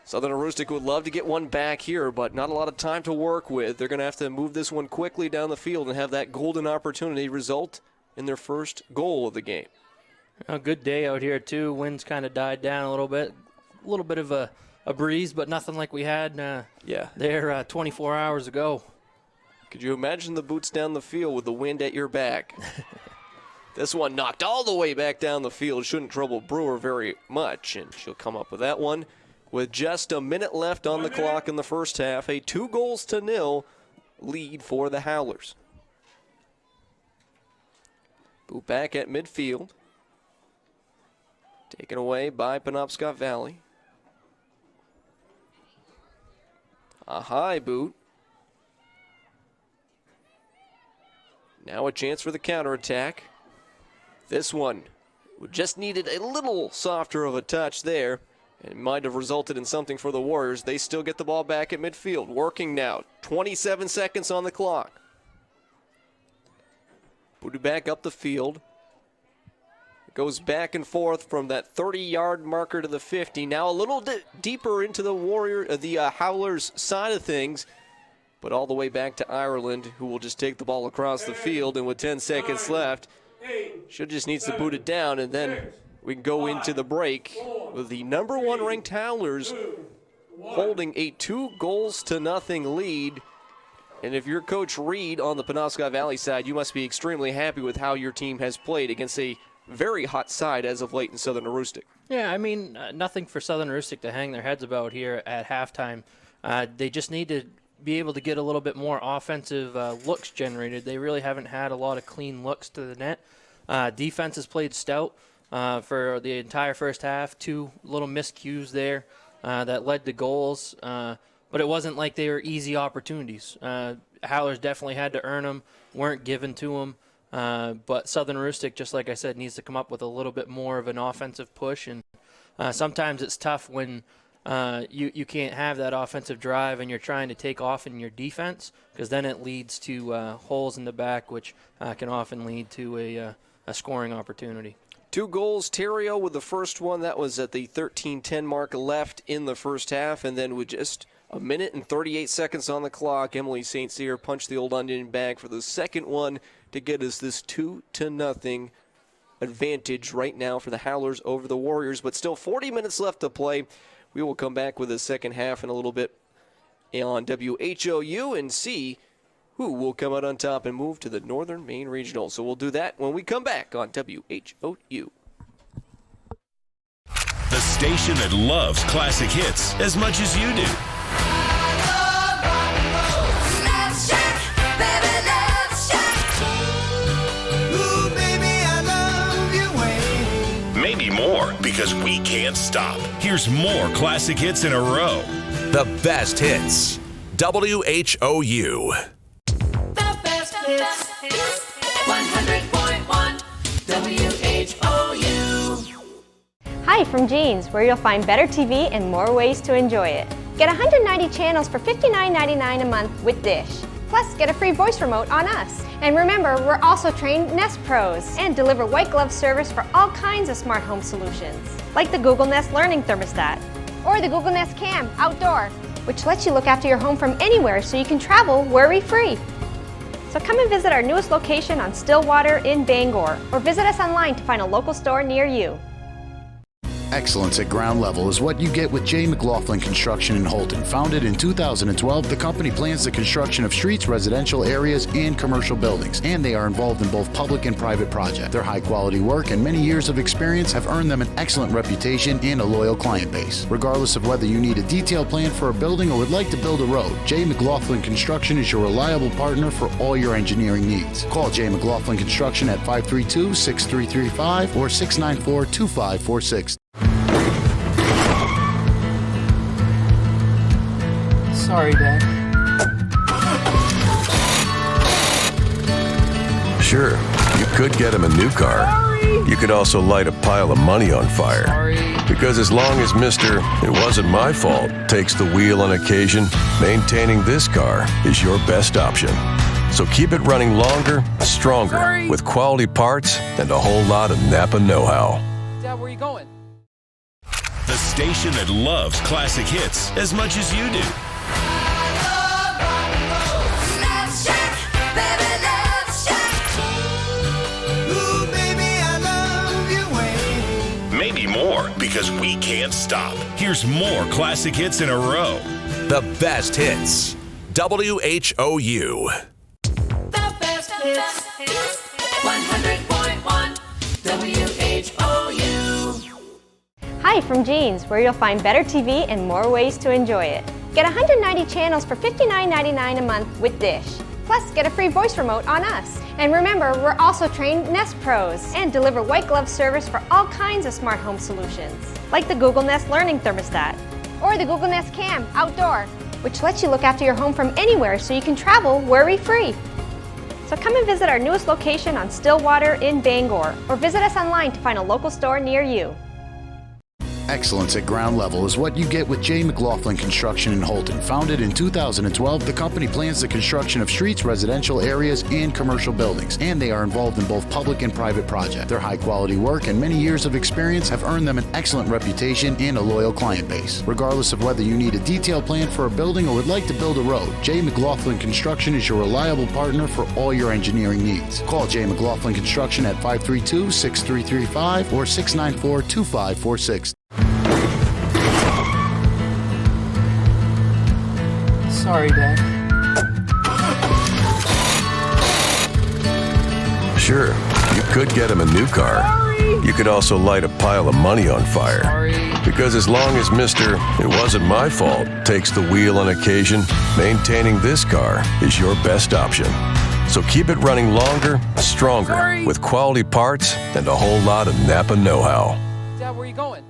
Southern Aroostook would love to get one back here, but not a lot of time to work with. They're going to have to move this one quickly down the field and have that golden opportunity result in their first goal of the game. A good day out here, too. Winds kind of died down a little bit. A little bit of a breeze, but nothing like we had there 24 hours ago. Could you imagine the boots down the field with the wind at your back? This one knocked all the way back down the field. Shouldn't trouble Brewer very much, and she'll come up with that one. With just a minute left on the clock in the first half, a 2-0 lead for the Howlers. Boot back at midfield. Taken away by Penobscot Valley. A high boot. Now a chance for the counterattack. This one just needed a little softer of a touch there. It might have resulted in something for the Warriors. They still get the ball back at midfield. Working now. 27 seconds on the clock. Booted back up the field. It goes back and forth from that 30-yard marker to the 50. Now a little deeper into the Howlers side of things. But all the way back to Ireland, who will just take the ball across the field. And with 10 seconds left, should just needs to boot it down, and then we can go into the break with the number 1 ranked Howlers holding a 2-0 lead. And if you're Coach Reed on the Penobscot Valley side, you must be extremely happy with how your team has played against a very hot side as of late in Southern Aroostook. Yeah, I mean, nothing for Southern Aroostook to hang their heads about here at halftime. They just need to be able to get a little bit more offensive looks generated. They really haven't had a lot of clean looks to the net. Defense has played stout for the entire first half. 2 little miscues there that led to goals. But it wasn't like they were easy opportunities. Howlers definitely had to earn them, weren't given to them. But Southern Aroostook, just like I said, needs to come up with a little bit more of an offensive push. And sometimes it's tough when you can't have that offensive drive and you're trying to take off in your defense, because then it leads to holes in the back, which can often lead to a scoring opportunity. 2 goals. Terrio with the first one. That was at the 13:10 mark left in the first half. And then with just a minute and 38 seconds on the clock, Emily St. Cyr punched the old onion bag for the second one to get us this 2-0 advantage right now for the Howlers over the Warriors. But still 40 minutes left to play. We will come back with the second half in a little bit on WHOU and see who will come out on top and move to the Northern Maine Regional. So we'll do that when we come back on WHOU. The station that loves classic hits as much as you do. Maybe more, because we can't stop. Here's more classic hits in a row. The best hits. WHOU. The best hits. 100.1 WHOU. Hi from Jeans, where you'll find better TV and more ways to enjoy it. Get 190 channels for $59.99 a month with Dish. Plus, get a free voice remote on us. And remember, we're also trained Nest Pros and deliver white glove service for all kinds of smart home solutions, like the Google Nest Learning Thermostat or the Google Nest Cam Outdoor, which lets you look after your home from anywhere so you can travel worry-free. So come and visit our newest location on Stillwater in Bangor, or visit us online to find a local store near you. Excellence at ground level is what you get with J. McLaughlin Construction in Holton. Founded in 2012, the company plans the construction of streets, residential areas, and commercial buildings, and they are involved in both public and private projects. Their high-quality work and many years of experience have earned them an excellent reputation and a loyal client base. Regardless of whether you need a detailed plan for a building or would like to build a road, J. McLaughlin Construction is your reliable partner for all your engineering needs. Call J. McLaughlin Construction at 532-6335 or 694-2546. Sorry, Dad. Sure, you could get him a new car. You could also light a pile of money on fire. Because as long as Mr. It wasn't my fault takes the wheel on occasion, maintaining this car is your best option. So keep it running longer, stronger, with quality parts and a whole lot of Napa know-how. Dad, where are you going? The station that loves classic hits as much as you do. Maybe more, because we can't stop. Here's more classic hits in a row. The best hits. WHOU. The best hits. 100.1 WHOU. Hi from Jeans, where you'll find better TV and more ways to enjoy it. Get 190 channels for $59.99 a month with Dish. Plus, get a free voice remote on us. And remember, we're also trained Nest Pros and deliver white glove service for all kinds of smart home solutions, like the Google Nest Learning Thermostat or the Google Nest Cam Outdoor, which lets you look after your home from anywhere so you can travel worry-free. So come and visit our newest location on Stillwater in Bangor, or visit us online to find a local store near you. Excellence at ground level is what you get with J. McLaughlin Construction in Holton. Founded in 2012, the company plans the construction of streets, residential areas, and commercial buildings, and they are involved in both public and private projects. Their high-quality work and many years of experience have earned them an excellent reputation and a loyal client base. Regardless of whether you need a detailed plan for a building or would like to build a road, J. McLaughlin Construction is your reliable partner for all your engineering needs. Call J. McLaughlin Construction at 532-6335 or 694-2546. Sorry, Dad. Sure, you could get him a new car. You could also light a pile of money on fire. Because as long as Mr. It wasn't my fault takes the wheel on occasion, maintaining this car is your best option. So keep it running longer, stronger, with quality parts and a whole lot of Napa know-how. Dad, where are you going?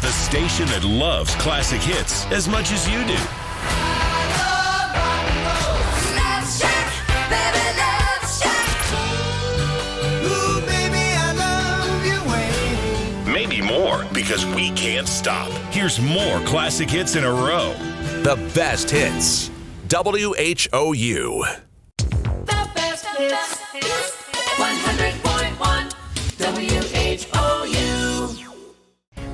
The station that loves classic hits as much as you do. Maybe more, because we can't stop. Here's more classic hits in a row. The best hits. WHOU. The best hits. 100.1 WHOU.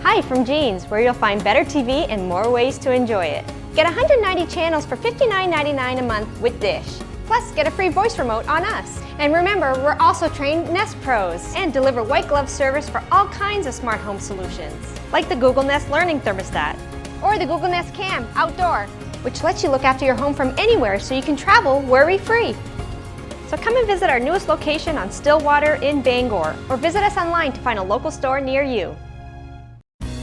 Hi from Jeans, where you'll find better TV and more ways to enjoy it. Get 190 channels for $59.99 a month with Dish. Plus, get a free voice remote on us. And remember, we're also trained Nest Pros and deliver white glove service for all kinds of smart home solutions, like the Google Nest Learning Thermostat or the Google Nest Cam Outdoor, which lets you look after your home from anywhere so you can travel worry-free. So come and visit our newest location on Stillwater in Bangor, or visit us online to find a local store near you.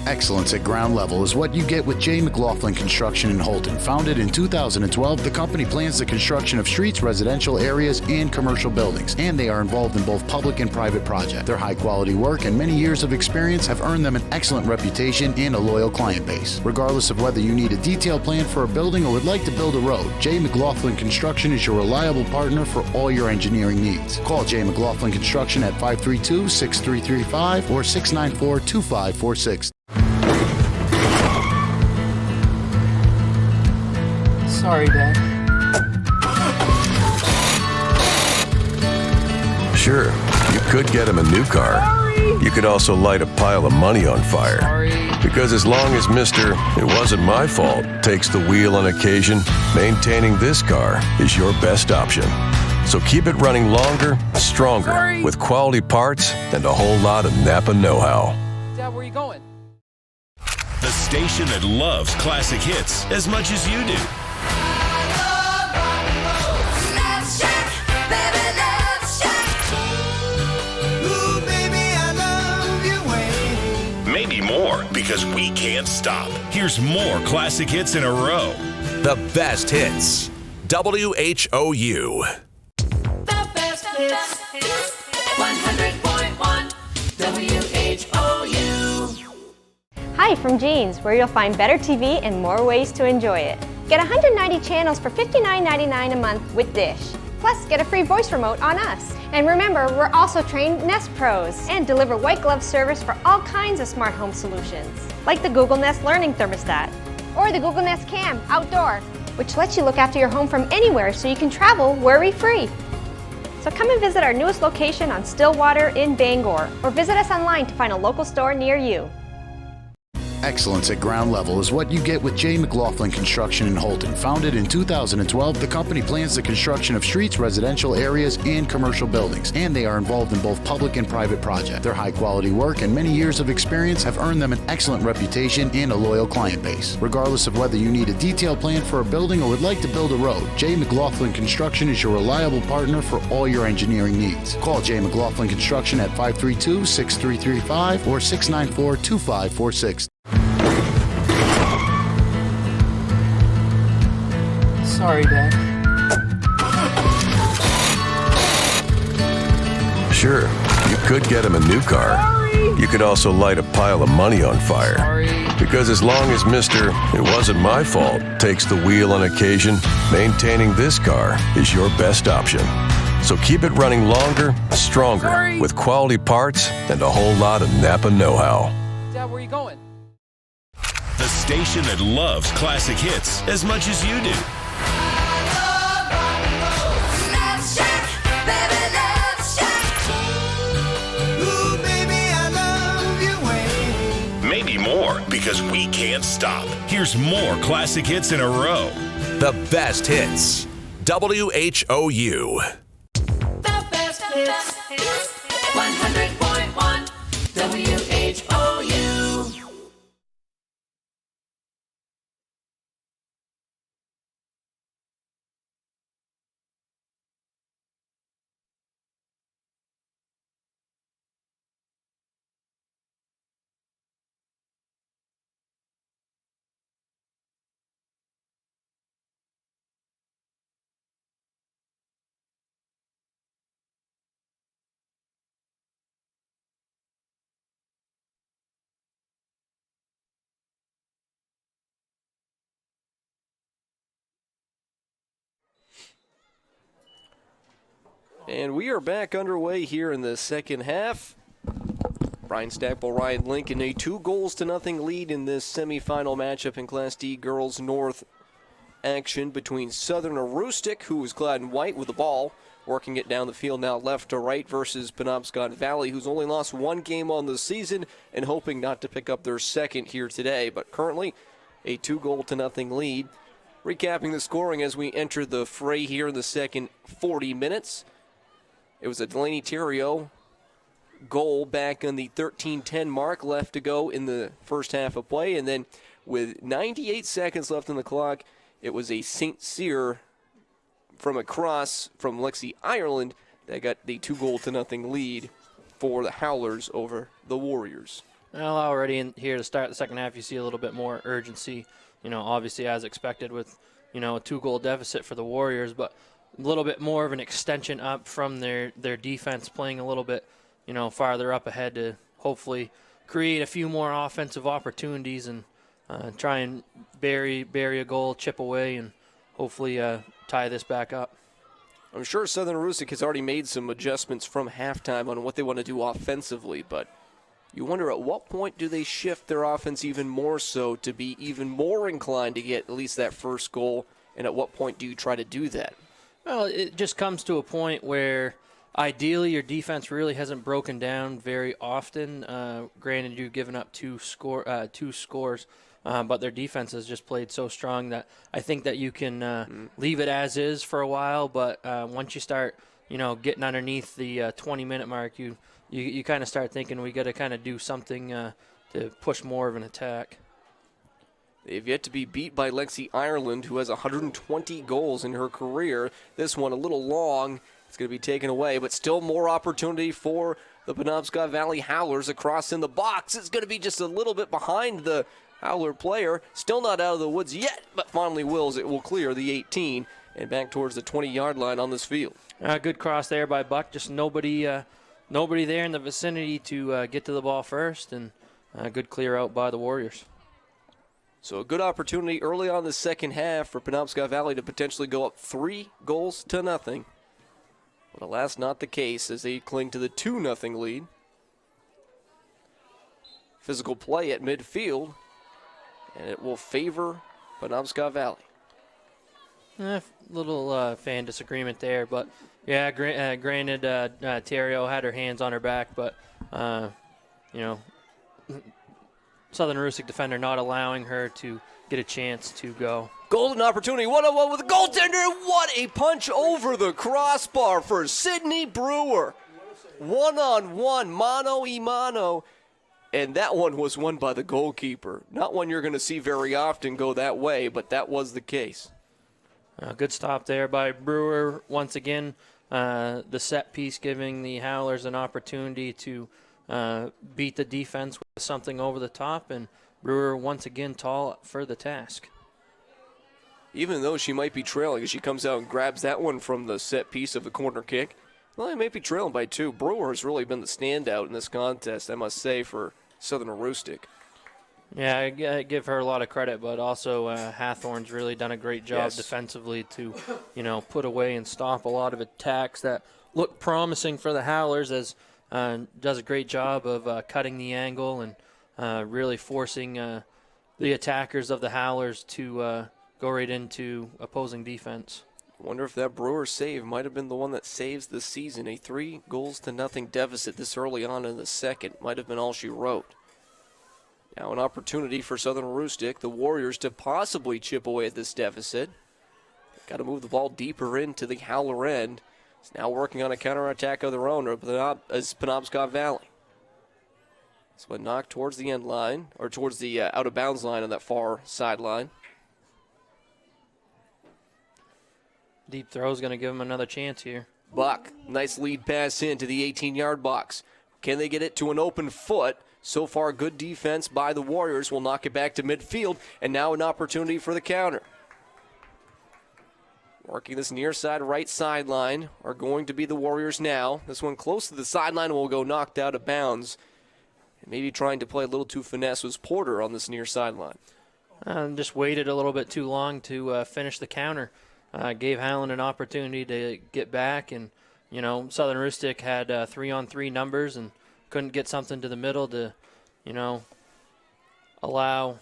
Excellence at ground level is what you get with J. McLaughlin Construction in Holton. Founded in 2012, the company plans the construction of streets, residential areas, and commercial buildings, and they are involved in both public and private projects. Their high-quality work and many years of experience have earned them an excellent reputation and a loyal client base. Regardless of whether you need a detailed plan for a building or would like to build a road, J. McLaughlin Construction is your reliable partner for all your engineering needs. Call J. McLaughlin Construction at 532-6335 or 694-2546. Sorry, Dad. Sure, you could get him a new car. You could also light a pile of money on fire. Because as long as Mr. It wasn't my fault takes the wheel on occasion, maintaining this car is your best option. So keep it running longer, stronger, with quality parts and a whole lot of Napa know-how. Dad, where are you going? The station that loves classic hits as much as you do. Maybe more, because we can't stop. Here's more classic hits in a row. The best hits. WHOU. The best hits. 100.1 WHOU. Hi from Jeans, where you'll find better TV and more ways to enjoy it. Get 190 channels for $59.99 a month with Dish. Plus, get a free voice remote on us. And remember, we're also trained Nest Pros and deliver white glove service for all kinds of smart home solutions, like the Google Nest Learning Thermostat or the Google Nest Cam Outdoor, which lets you look after your home from anywhere so you can travel worry-free. So come and visit our newest location on Stillwater in Bangor, or visit us online to find a local store near you. Excellence at ground level is what you get with J. McLaughlin Construction in Holton. Founded in 2012, the company plans the construction of streets, residential areas, and commercial buildings, and they are involved in both public and private projects. Their high-quality work and many years of experience have earned them an excellent reputation and a loyal client base. Regardless of whether you need a detailed plan for a building or would like to build a road, J. McLaughlin Construction is your reliable partner for all your engineering needs. Call J. McLaughlin Construction at 532-6335 or 694-2546. Sorry, Dad. Sure, you could get him a new car. You could also light a pile of money on fire. Because as long as Mr. It wasn't my fault takes the wheel on occasion, maintaining this car is your best option. So keep it running longer, stronger, with quality parts and a whole lot of Napa know-how. Dad, where are you going? The station that loves classic hits as much as you do. Maybe more, because we can't stop. Here's more classic hits in a row. The best hits. WHOU. The best hits. 100.1 WHOU. And we are back underway here in the second half. Brian Stackpole, Ryan Lincoln, a 2-0 lead in this semifinal matchup in Class D Girls North action between Southern Aroostook, who is clad in white with the ball, working it down the field now left to right, versus Penobscot Valley, who's only lost one game on the season and hoping not to pick up their second here today, but currently a 2-0 lead. Recapping the scoring as we enter the fray here in the second 40 minutes. It was a Delaney Terrio goal back on the 13:10 mark, left to go in the first half of play. And then with 98 seconds left on the clock, it was a St. Cyr from a cross from Lexi Ireland that got the 2-0 lead for the Howlers over the Warriors. Well, already in here to start the second half, you see a little bit more urgency, obviously as expected with, a 2-goal deficit for the Warriors, but a little bit more of an extension up from their defense, playing a little bit, farther up ahead to hopefully create a few more offensive opportunities and try and bury a goal, chip away, and hopefully tie this back up. I'm sure Southern Aroostook has already made some adjustments from halftime on what they want to do offensively, but you wonder at what point do they shift their offense even more so to be even more inclined to get at least that first goal, and at what point do you try to do that? Well, it just comes to a point where ideally your defense really hasn't broken down very often. Granted, you've given up two scores, but their defense has just played so strong that I think that you can leave it as is for a while, but once you start getting underneath the 20-minute mark, you kind of start thinking we got to kind of do something to push more of an attack. They've yet to be beat by Lexi Ireland, who has 120 goals in her career. This one a little long. It's going to be taken away, but still more opportunity for the Penobscot Valley Howlers across in the box. It's going to be just a little bit behind the Howler player. Still not out of the woods yet, but finally it will clear the 18 and back towards the 20-yard line on this field. Good cross there by Buck. Just nobody there in the vicinity to get to the ball first, and good clear out by the Warriors. So a good opportunity early on the second half for Penobscot Valley to potentially go up 3-0. But alas, not the case as they cling to the 2-0 lead. Physical play at midfield, and it will favor Penobscot Valley. Little fan disagreement there, but yeah, granted, Terrio had her hands on her back, but Southern Aroostook defender not allowing her to get a chance to go. Golden opportunity, 1-on-1 with the goaltender. What a punch over the crossbar for Sydney Brewer. 1-on-1, mano y mano. And that one was won by the goalkeeper. Not one you're going to see very often go that way, but that was the case. Good stop there by Brewer. Once again, the set piece giving the Howlers an opportunity to beat the defense with something over the top, and Brewer once again tall for the task. Even though she might be trailing as she comes out and grabs that one from the set piece of the corner kick. Well, they may be trailing by 2. Brewer has really been the standout in this contest, I must say, for Southern Aroostook. Yeah, I give her a lot of credit, but also Hathorn's really done a great job defensively to, put away and stop a lot of attacks that look promising for the Howlers, as does a great job of cutting the angle and really forcing the attackers of the Howlers to go right into opposing defense. Wonder if that Brewer save might have been the one that saves the season. A 3-0 deficit this early on in the second might have been all she wrote. Now an opportunity for Southern Aroostook, the Warriors, to possibly chip away at this deficit. Got to move the ball deeper into the Howler end. It's now working on a counterattack of their own as Penobscot Valley. So a knock towards the end line, or towards the out-of-bounds line on that far sideline. Deep throw is going to give them another chance here. Buck, nice lead pass into the 18-yard box. Can they get it to an open foot? So far, good defense by the Warriors. Will knock it back to midfield, and now an opportunity for the counter. Working this near side right sideline are going to be the Warriors now. This one close to the sideline will go knocked out of bounds. And maybe trying to play a little too finesse was Porter on this near sideline. Just waited a little bit too long to finish the counter. Gave Highland an opportunity to get back, and Southern Aroostook had 3-on-3 numbers and couldn't get something to the middle to allow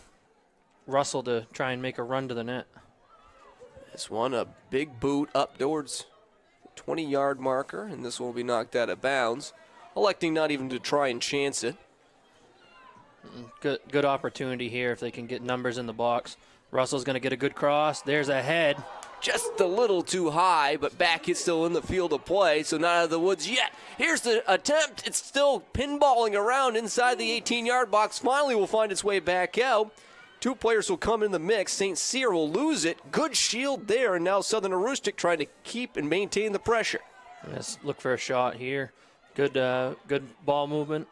Russell to try and make a run to the net. This one, a big boot up towards the 20-yard marker, and this will be knocked out of bounds, electing not even to try and chance it. Good opportunity here if they can get numbers in the box. Russell's going to get a good cross. There's a head. Just a little too high, but back is still in the field of play, so not out of the woods yet. Here's the attempt. It's still pinballing around inside the 18-yard box. Finally will find its way back out. 2 players will come in the mix. St. Cyr will lose it. Good shield there, and now Southern Aroostook trying to keep and maintain the pressure. Let's look for a shot here. Good ball movement.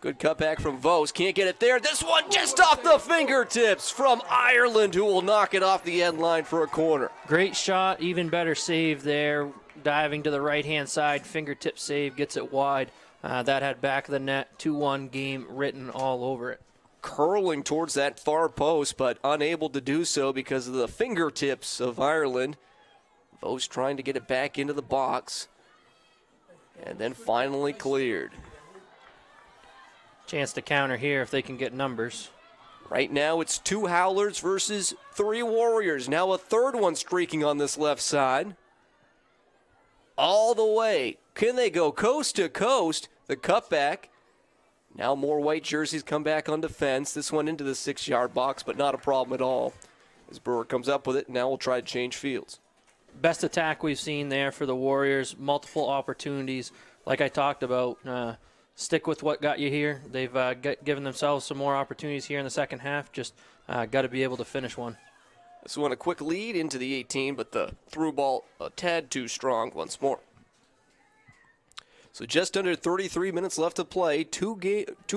Good cutback from Vos. Can't get it there. This one just off the fingertips from Ireland, who will knock it off the end line for a corner. Great shot, even better save there. Diving to the right-hand side, fingertip save, gets it wide. That had back of the net, 2-1 game written all over it. Curling towards that far post, but unable to do so because of the fingertips of Ireland. Vos trying to get it back into the box, and then finally cleared. Chance to counter here if they can get numbers. Right now it's 2 Howlers versus 3 Warriors. Now a third one streaking on this left side. All the way. Can they go coast to coast? The cutback. Now more white jerseys come back on defense. This one into the 6-yard box, but not a problem at all. As Brewer comes up with it, now we'll try to change fields. Best attack we've seen there for the Warriors. Multiple opportunities. Like I talked about, stick with what got you here. They've given themselves some more opportunities here in the second half. Just got to be able to finish one. This one a quick lead into the 18, but the through ball a tad too strong once more. So just under 33 minutes left to play. 2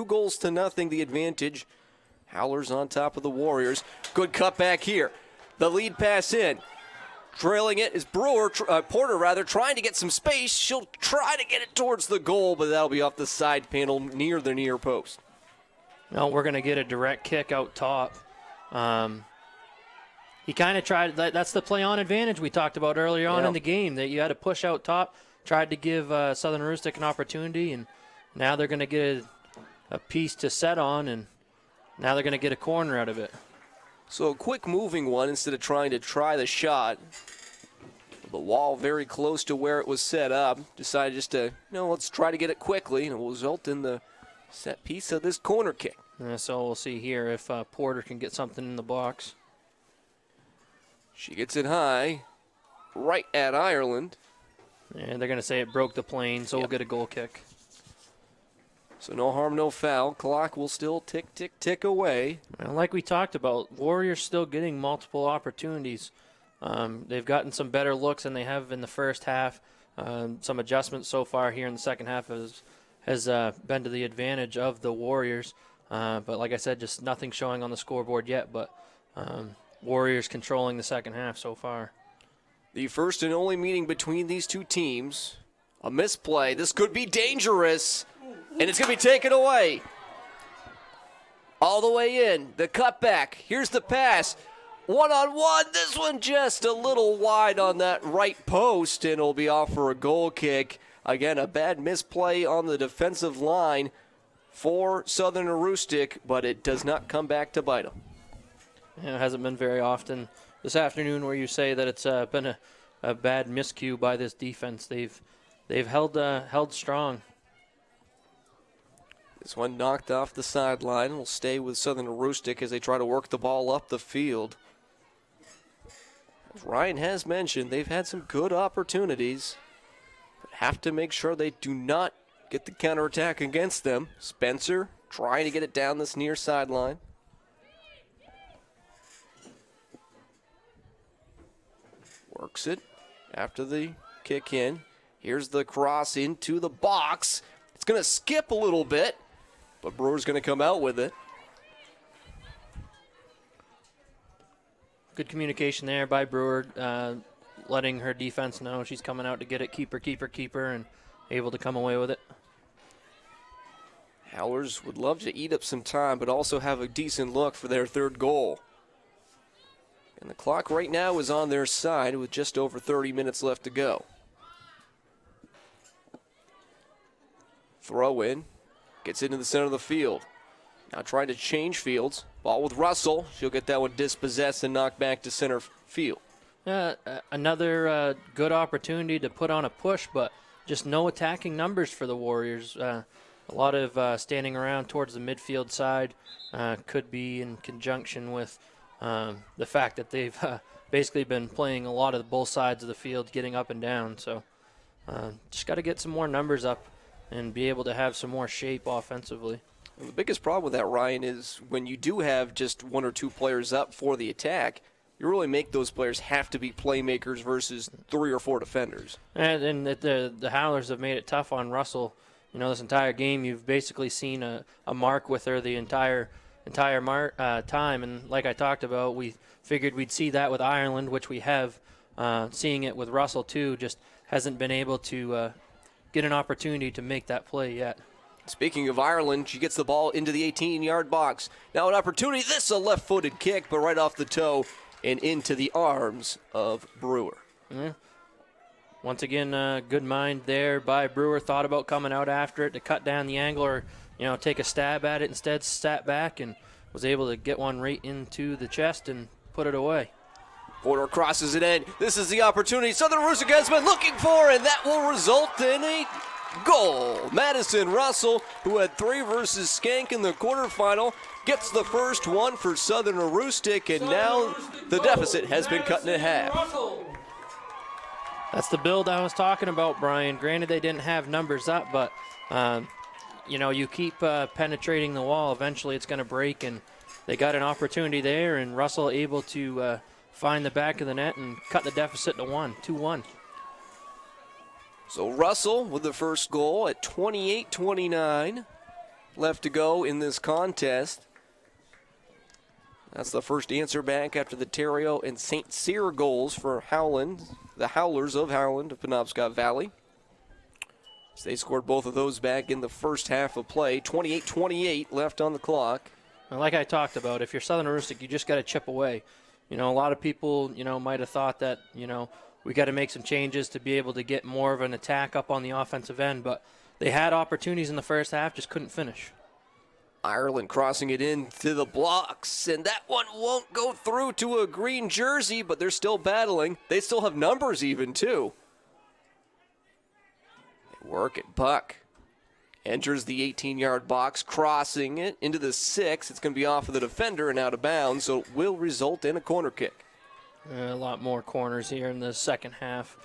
goals to nothing, the advantage. Howlers on top of the Warriors. Good cutback here. The lead pass in. Trailing it is Porter trying to get some space. She'll try to get it towards the goal, but that'll be off the side panel near the near post. No, we're going to get a direct kick out top. He kind of tried, that's the play on advantage we talked about earlier on in the game, that you had to push out top, tried to give Southern Aroostook an opportunity, and now they're going to get a piece to set on, and now they're going to get a corner out of it. So a quick moving one instead of trying to try the shot. The wall very close to where it was set up. Decided just to, let's try to get it quickly, and it will result in the set piece of this corner kick. So we'll see here if Porter can get something in the box. She gets it high, right at Ireland. And they're going to say it broke the plane, so we'll get a goal kick. So no harm, no foul. Clock will still tick, tick, tick away. Well, like we talked about, Warriors still getting multiple opportunities. They've gotten some better looks than they have in the first half. Some adjustments so far here in the second half has been to the advantage of the Warriors. But like I said, just nothing showing on the scoreboard yet. But Warriors controlling the second half so far. The first and only meeting between these two teams. A misplay. This could be dangerous. And it's going to be taken away. All the way in. The cutback. Here's the pass. One-on-one. This one just a little wide on that right post, and it'll be off for a goal kick. Again, a bad misplay on the defensive line for Southern Aroostook, but it does not come back to bite them. It hasn't been very often this afternoon where you say that it's been a bad miscue by this defense. They've held strong. This one knocked off the sideline. Will stay with Southern Aroostook as they try to work the ball up the field. As Ryan has mentioned, they've had some good opportunities, but have to make sure they do not get the counterattack against them. Spencer trying to get it down this near sideline. Works it after the kick in. Here's the cross into the box. It's going to skip a little bit, but Brewer's going to come out with it. Good communication there by Brewer, letting her defense know she's coming out to get it. Keeper, and able to come away with it. Howlers would love to eat up some time, but also have a decent look for their third goal. And the clock right now is on their side with just over 30 minutes left to go. Throw in. Gets into the center of the field. Now trying to change fields. Ball with Russell. She'll get that one dispossessed and knocked back to center field. Another good opportunity to put on a push, but just no attacking numbers for the Warriors. A lot of standing around towards the midfield side. Could be in conjunction with the fact that they've basically been playing a lot of both sides of the field, getting up and down. So just got to get some more numbers up and be able to have some more shape offensively. And the biggest problem with that, Ryan, is when you do have just one or two players up for the attack, you really make those players have to be playmakers versus 3 or 4 defenders. And the Howlers have made it tough on Russell this entire game, you've basically seen a mark with her the entire time. And like I talked about, we figured we'd see that with Ireland, which we have. Seeing it with Russell, too, just hasn't been able to get an opportunity to make that play yet. Speaking of Ireland, she gets the ball into the 18-yard box. Now an opportunity. This is a left-footed kick, but right off the toe and into the arms of Brewer. Yeah. Once again, good mind there by Brewer. Thought about coming out after it to cut down the angle or, take a stab at it. Instead, sat back and was able to get one right into the chest and put it away. Porter crosses it in. This is the opportunity Southern Aroostook has been looking for, and that will result in a goal. Madison Russell, who had 3 versus Skank in the quarterfinal, gets the first one for Southern Aroostook, and now the deficit has been cut in half. That's the build I was talking about, Brian. Granted, they didn't have numbers up, but, you keep penetrating the wall. Eventually, it's going to break, and they got an opportunity there, and Russell able to find the back of the net and cut the deficit to 2-1. So Russell with the first goal at 28-29 left to go in this contest. That's the first answer back after the Terrio and St. Cyr goals for Howland, the Howlers of Howland of Penobscot Valley. So they scored both of those back in the first half of play. 28-28 left on the clock. And like I talked about, if you're Southern Aroostook, you just got to chip away. A lot of people, might have thought that, we got to make some changes to be able to get more of an attack up on the offensive end, but they had opportunities in the first half, just couldn't finish. Ireland crossing it into the blocks, and that one won't go through to a green jersey, but they're still battling. They still have numbers even, too. They work it. Buck enters the 18-yard box, crossing it into the 6. It's going to be off of the defender and out of bounds, so it will result in a corner kick. A lot more corners here in the second half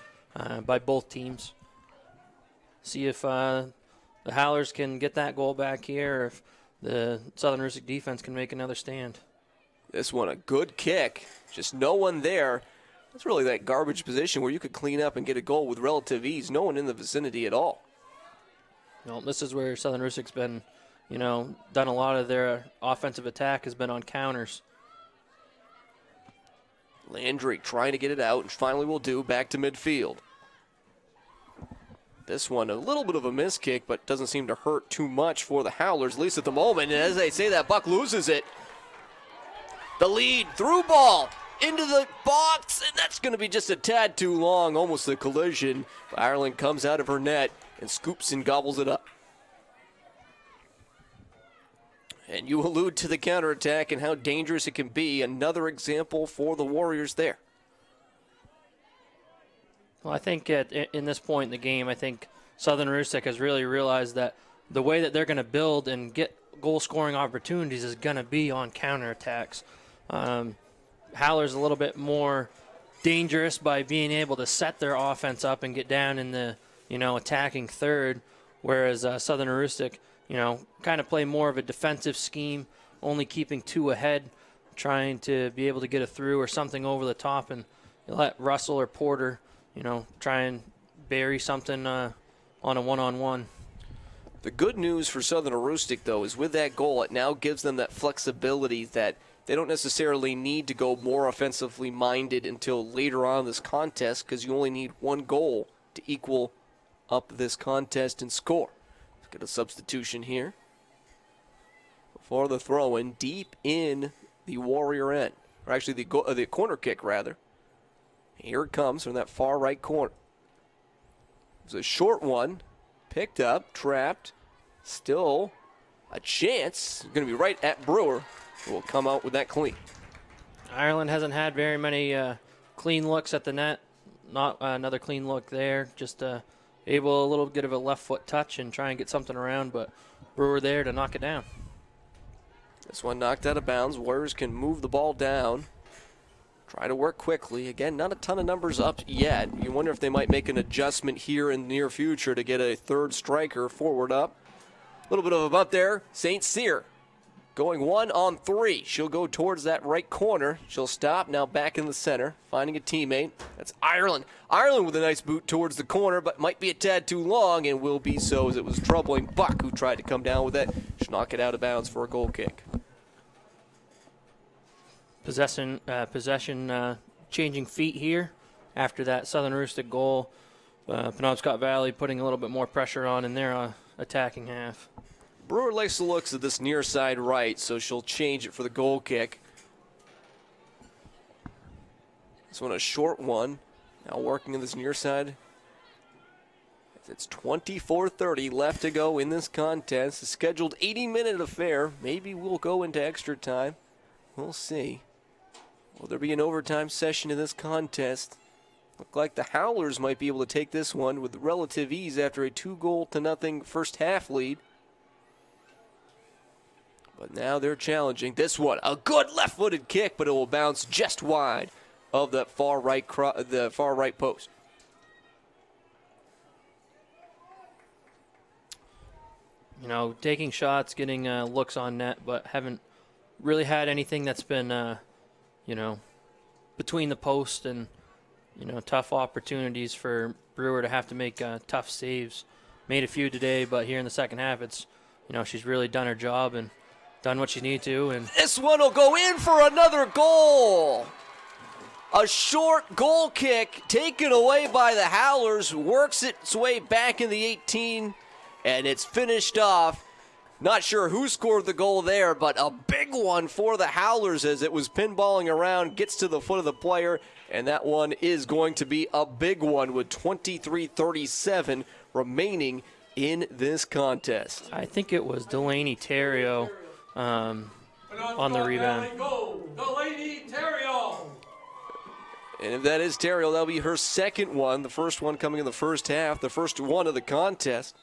by both teams. See if the Howlers can get that goal back here, or if the Southern Aroostook defense can make another stand. This one, a good kick. Just no one there. That's really that garbage position where you could clean up and get a goal with relative ease. No one in the vicinity at all. Well, this is where Southern Aroostook's been, done a lot of their offensive attack has been on counters. Landry trying to get it out, and finally will do, back to midfield. This one, a little bit of a miss kick, but doesn't seem to hurt too much for the Howlers, at least at the moment. And as they say that, Buck loses it. The lead, through ball, into the box, and that's going to be just a tad too long, almost a collision. But Ireland comes out of her net and scoops and gobbles it up. And you allude to the counterattack and how dangerous it can be. Another example for the Warriors there. Well, I think in this point in the game, I think Southern Aroostook has really realized that the way that they're going to build and get goal-scoring opportunities is going to be on counterattacks. Howler's a little bit more dangerous by being able to set their offense up and get down in the attacking third, whereas Southern Aroostook, kind of play more of a defensive scheme, only keeping 2 ahead, trying to be able to get a through or something over the top, and let Russell or Porter, try and bury something on a one-on-one. The good news for Southern Aroostook, though, is with that goal, it now gives them that flexibility that they don't necessarily need to go more offensively minded until later on in this contest, because you only need 1 goal to equal up this contest and score. Get a substitution here for the throw-in deep in the Warrior end, or actually the corner kick, rather. Here it comes from that far right corner. It's a short one, picked up, trapped, still a chance. It's going to be right at Brewer, who will come out with that clean. Ireland hasn't had very many clean looks at the net. Not another clean look there, just able a little bit of a left foot touch and try and get something around, but Brewer there to knock it down. This one knocked out of bounds. Warriors can move the ball down. Try to work quickly. Again, not a ton of numbers up yet. You wonder if they might make an adjustment here in the near future to get a third striker forward up. A little bit of a bump there. St. Cyr going 1-on-3. She'll go towards that right corner. She'll stop, now back in the center, finding a teammate. That's Ireland. Ireland with a nice boot towards the corner, but might be a tad too long, and will be so as it was troubling Buck, who tried to come down with it. Should knock it out of bounds for a goal kick. Possession changing feet here after that Southern Aroostook goal. Penobscot Valley putting a little bit more pressure on in their attacking half. Brewer likes the looks of this near side right, so she'll change it for the goal kick. This one a short one. Now working in this near side. It's 24:30 left to go in this contest. A scheduled 80-minute affair. Maybe we'll go into extra time. We'll see. Will there be an overtime session in this contest? Look like the Howlers might be able to take this one with relative ease after a 2-0 first half lead. But now they're challenging this one. A good left-footed kick, but it will bounce just wide of that far right post. You know, taking shots, getting looks on net, but haven't really had anything that's been, between the post and, tough opportunities for Brewer to have to make tough saves. Made a few today, but here in the second half, it's, she's really done her job and done what she needs to. And this one will go in for another goal. A short goal kick taken away by the Howlers, works its way back in the 18, and it's finished off. Not sure who scored the goal there, but a big one for the Howlers as it was pinballing around, gets to the foot of the player, and that one is going to be a big one with 23:37 remaining in this contest. I think it was Delaney Terrio on the rebound. Delaney Terrio. And if that is Terrio, that'll be her second one. The first one coming in the first half, the first one of the contest.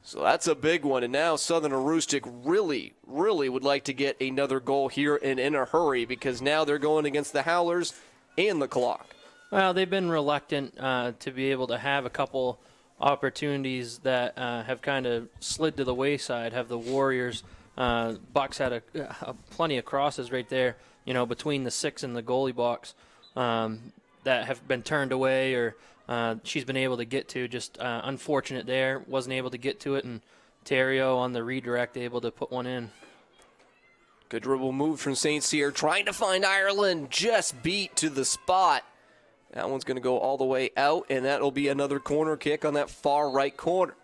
So that's a big one, and now Southern Aroostook really would like to get another goal here and in a hurry because now they're going against the Howlers and the clock. Well, they've been reluctant to be able to have a couple opportunities that have kind of slid to the wayside. Have the Warriors, Bucks had a plenty of crosses right there, between the 6 and the goalie box that have been turned away or she's been able to get to. Just unfortunate there. Wasn't able to get to it, and Terrio on the redirect able to put one in. Good dribble move from St. Cyr, trying to find Ireland, just beat to the spot. That one's going to go all the way out, and that'll be another corner kick on that far right corner.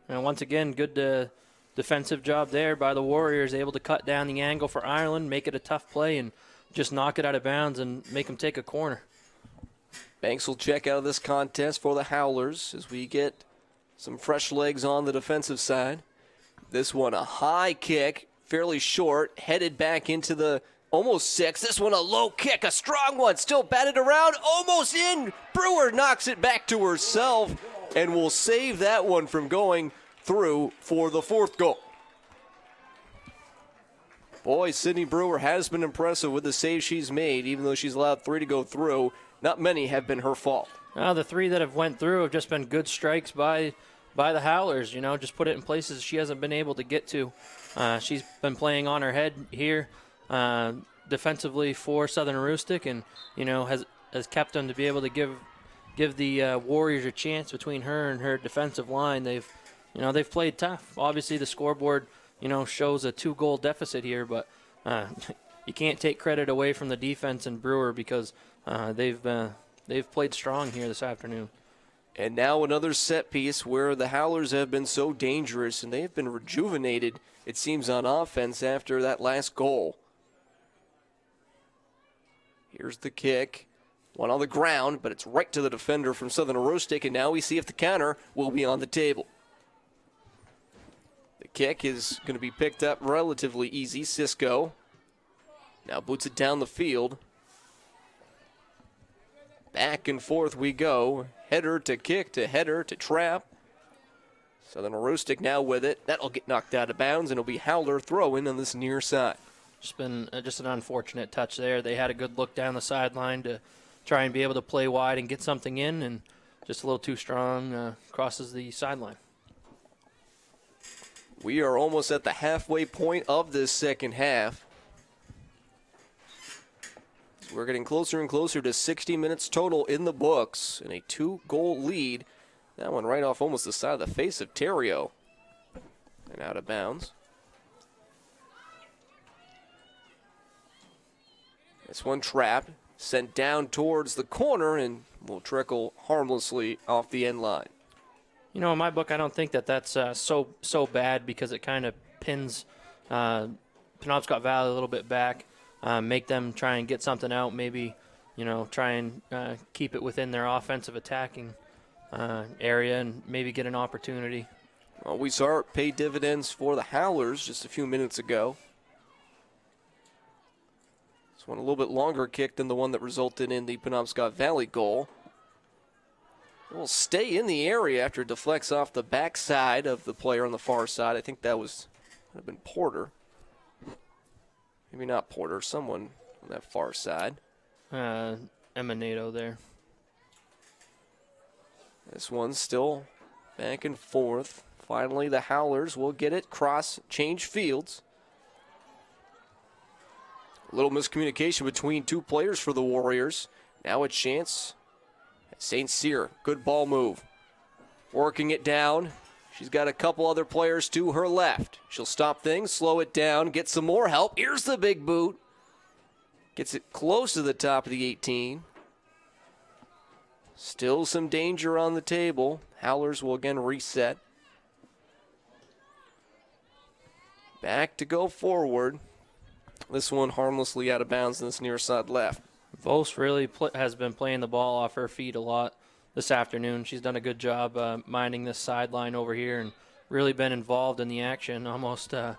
And once again, good defensive job there by the Warriors, able to cut down the angle for Ireland, make it a tough play, and just knock it out of bounds and make them take a corner. Banks will check out of this contest for the Howlers as we get some fresh legs on the defensive side. This one a high kick, fairly short, headed back into the almost 6. This one a low kick, a strong one, still batted around, almost in. Brewer knocks it back to herself and will save that one from going through for the 4th goal. Boy, Sydney Brewer has been impressive with the saves she's made, even though she's allowed 3 to go through. Not many have been her fault. The 3 that have went through have just been good strikes by the Howlers. Just put it in places she hasn't been able to get to. She's been playing on her head here defensively for Southern Aroostook, and has kept them to be able to give the Warriors a chance between her and her defensive line. They've played tough. Obviously, the scoreboard shows a 2-goal deficit here, but you can't take credit away from the defense and Brewer because they've played strong here this afternoon. And now another set piece where the Howlers have been so dangerous, and they have been rejuvenated, it seems, on offense after that last goal. Here's the kick. One on the ground, but it's right to the defender from Southern Aroostook, and now we see if the counter will be on the table. The kick is going to be picked up relatively easy. Cisco now boots it down the field. Back and forth we go. Header to kick to header to trap. Southern Aroostook now with it. That'll get knocked out of bounds, and it'll be Howler throwing on this near side. Just been just an unfortunate touch there. They had a good look down the sideline to try and be able to play wide and get something in, and just a little too strong, crosses the sideline. We are almost at the halfway point of this second half. We're getting closer and closer to 60 minutes total in the books, and a 2-goal lead. That one right off almost the side of the face of Terrio. And out of bounds. This one trapped, sent down towards the corner, and will trickle harmlessly off the end line. You know, in my book, I don't think that that's so bad because it kind of pins Penobscot Valley a little bit back, make them try and get something out, maybe, you know, try and keep it within their offensive attacking area and maybe get an opportunity. Well, we saw it pay dividends for the Howlers just a few minutes ago. This one a little bit longer kick than the one that resulted in the Penobscot Valley goal. It will stay in the area after it deflects off the backside of the player on the far side. I think that would have been Porter. Maybe not Porter, someone on that far side. Emanado there. This one's still back and forth. Finally, the Howlers will get it, cross, change fields. A little miscommunication between two players for the Warriors. Now a chance. St. Cyr, good ball move. Working it down. She's got a couple other players to her left. She'll stop things, slow it down, get some more help. Here's the big boot. Gets it close to the top of the 18. Still some danger on the table. Howlers will again reset. Back to go forward. This one harmlessly out of bounds in this near side left. Vos really has been playing the ball off her feet a lot this afternoon. She's done a good job minding this sideline over here and really been involved in the action almost the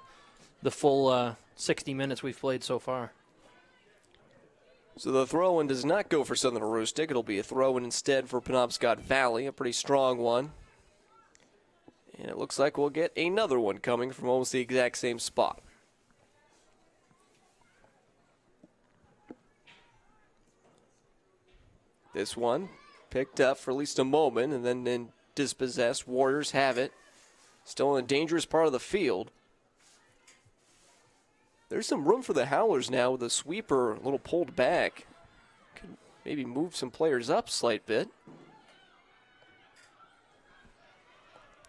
full 60 minutes we've played so far. So the throw-in does not go for Southern Aroostook. It'll be a throw-in instead for Penobscot Valley, a pretty strong one. And it looks like we'll get another one coming from almost the exact same spot. This one picked up for at least a moment and then dispossessed. Warriors have it. Still in a dangerous part of the field. There's some room for the Howlers now with the sweeper a little pulled back. Could maybe move some players up a slight bit.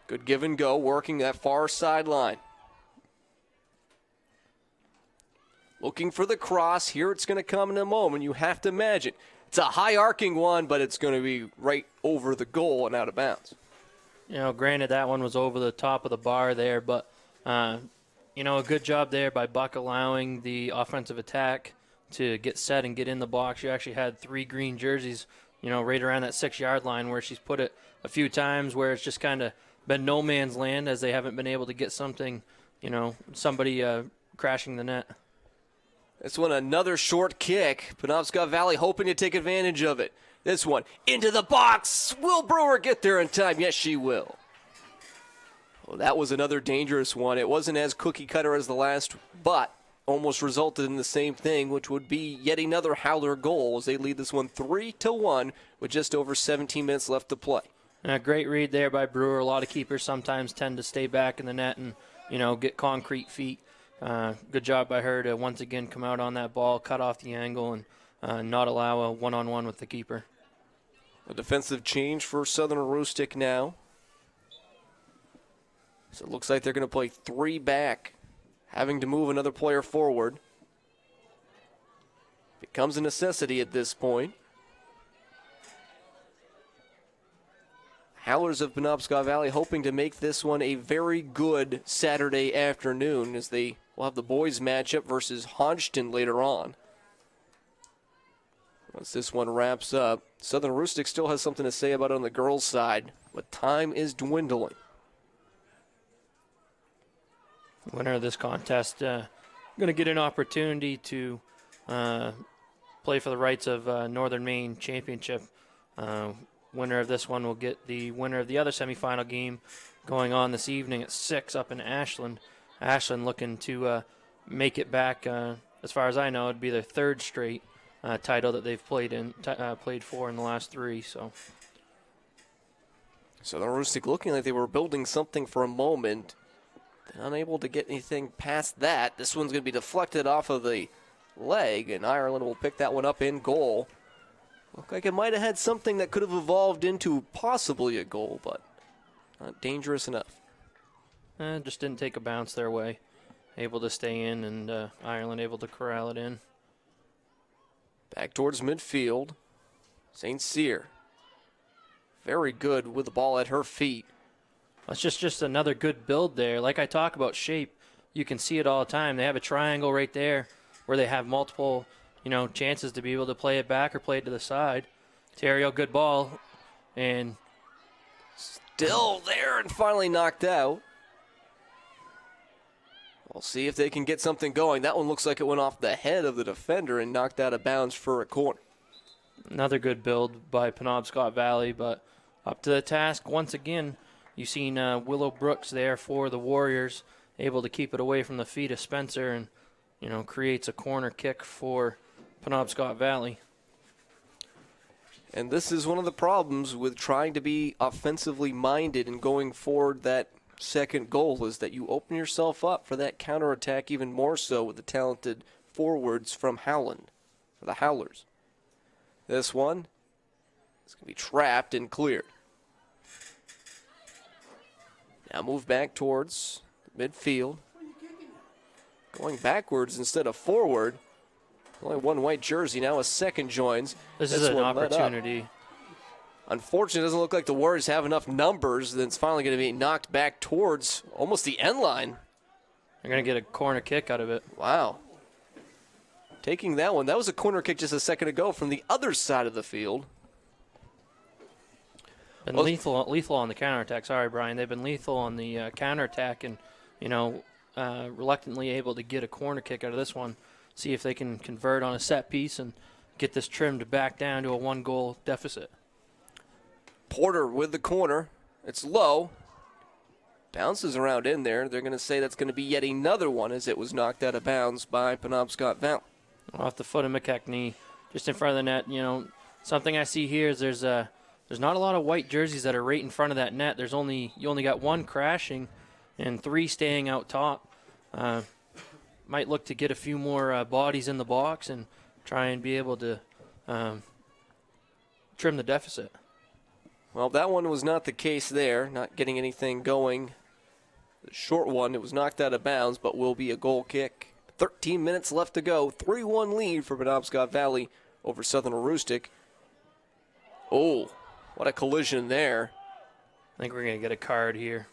Good give and go, working that far sideline. Looking for the cross. Here it's going to come in a moment. You have to imagine. It's a high arcing one, but it's going to be right over the goal and out of bounds. You know, granted that one was over the top of the bar there, but, you know, a good job there by Buck allowing the offensive attack to get set and get in the box. You actually had 3 green jerseys, you know, right around that 6-yard line where she's put it a few times where it's just kind of been no man's land as they haven't been able to get something, you know, somebody crashing the net. This one, another short kick. Penobscot Valley hoping to take advantage of it. This one, into the box. Will Brewer get there in time? Yes, she will. Well, that was another dangerous one. It wasn't as cookie cutter as the last, but almost resulted in the same thing, which would be yet another Howler goal as they lead this one 3-1 with just over 17 minutes left to play. A great read there by Brewer. A lot of keepers sometimes tend to stay back in the net and, you know, get concrete feet. Good job by her to once again come out on that ball, cut off the angle, and not allow a one-on-one with the keeper. A defensive change for Southern Aroostook now. So it looks like they're going to play 3 back, having to move another player forward. Becomes a necessity at this point. Howlers of Penobscot Valley hoping to make this one a very good Saturday afternoon as they will have the boys matchup versus Hodgson later on. Once this one wraps up, Southern Aroostook still has something to say about it on the girls' side, but time is dwindling. Winner of this contest going to get an opportunity to play for the rights of Northern Maine Championship. Winner of this one will get the winner of the other semifinal game going on this evening at 6 up in Ashland. Ashland looking to make it back, as far as I know, it'd be their 3rd straight title that they've played for in the last 3. So Southern Rustic looking like they were building something for a moment. Then unable to get anything past that. This one's going to be deflected off of the leg, and Ireland will pick that one up in goal. Looked like it might have had something that could have evolved into possibly a goal, but not dangerous enough. Just didn't take a bounce their way. Able to stay in, and Ireland able to corral it in. Back towards midfield. St. Cyr. Very good with the ball at her feet. It's just another good build there. Like I talk about shape, you can see it all the time. They have a triangle right there where they have multiple, chances to be able to play it back or play it to the side. Terrio, good ball, and still there and finally knocked out. We'll see if they can get something going. That one looks like it went off the head of the defender and knocked out of bounds for a corner. Another good build by Penobscot Valley, but up to the task once again. You've seen Willow Brooks there for the Warriors, able to keep it away from the feet of Spencer and, creates a corner kick for Penobscot Valley. And this is one of the problems with trying to be offensively minded and going forward. That second goal is that you open yourself up for that counterattack even more so with the talented forwards from Howland, for the Howlers. This one is going to be trapped and cleared. Now move back towards midfield. Going backwards instead of forward. Only one white jersey, now a second joins. This is an opportunity. Unfortunately, it doesn't look like the Warriors have enough numbers. Then it's finally going to be knocked back towards almost the end line. They're going to get a corner kick out of it. Wow. Taking that one. That was a corner kick just a second ago from the other side of the field. Been lethal on the counterattack. Sorry, Brian. They've been lethal on the counterattack and, reluctantly able to get a corner kick out of this one. See if they can convert on a set piece and get this trimmed back down to a 1-goal deficit. Porter with the corner. It's low. Bounces around in there. They're going to say that's going to be yet another one as it was knocked out of bounds by Penobscot Valley. Off the foot of McKechnie, just in front of the net. Something I see here is there's not a lot of white jerseys that are right in front of that net. You only got one crashing and 3 staying out top. Might look to get a few more bodies in the box and try and be able to trim the deficit. Well, that one was not the case there, not getting anything going. The short one, it was knocked out of bounds, but will be a goal kick. 13 minutes left to go. 3-1 lead for Penobscot Valley over Southern Aroostook. Oh, what a collision there. I think we're going to get a card here.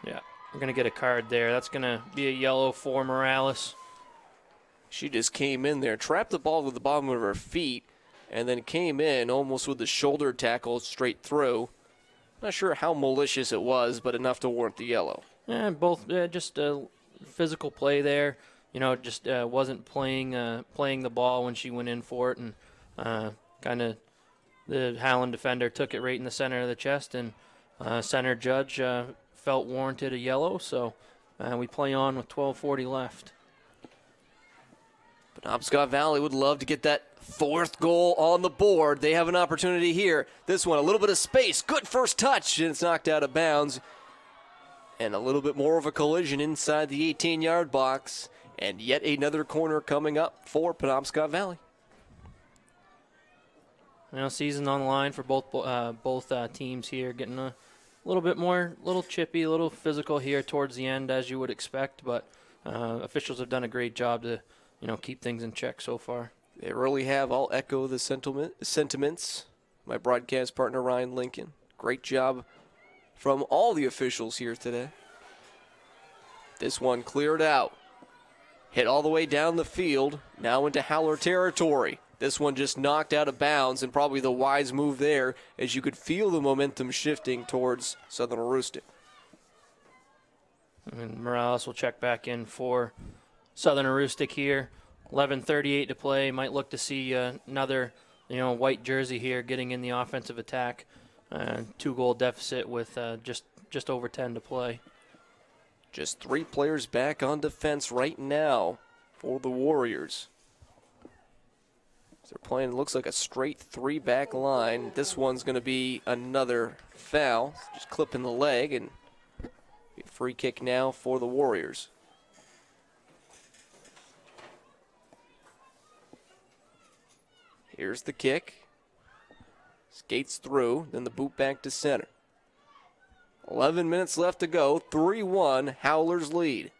Yeah, we're going to get a card there. That's going to be a yellow for Morales. She just came in there, trapped the ball with the bottom of her feet, and then came in almost with the shoulder tackle straight through. Not sure how malicious it was, but enough to warrant the yellow. Yeah, both just physical play there. Just wasn't playing the ball when she went in for it, and kind of the Howland defender took it right in the center of the chest, and center judge felt warranted a yellow, so we play on with 12:40 left. Penobscot Valley would love to get that 4th goal on the board. They have an opportunity here. This one, a little bit of space. Good first touch, and it's knocked out of bounds. And a little bit more of a collision inside the 18-yard box. And yet another corner coming up for Penobscot Valley. Season on the line for both teams here. Getting a little bit more, little chippy, a little physical here towards the end, as you would expect. But officials have done a great job to, keep things in check so far. They really have. I'll echo the sentiments. My broadcast partner, Ryan Lincoln. Great job from all the officials here today. This one cleared out. Hit all the way down the field. Now into Howler territory. This one just knocked out of bounds, and probably the wise move there, as you could feel the momentum shifting towards Southern Aroostook. And Morales will check back in for Southern Aroostook here. 11:38 to play. Might look to see another, white jersey here getting in the offensive attack. 2-goal deficit with just over 10 to play. Just 3 players back on defense right now for the Warriors. They're playing, looks like a straight 3-back line. This one's going to be another foul. Just clipping the leg, and free kick now for the Warriors. Here's the kick. Skates through, then the boot back to center. 11 minutes left to go. 3-1, Howlers lead.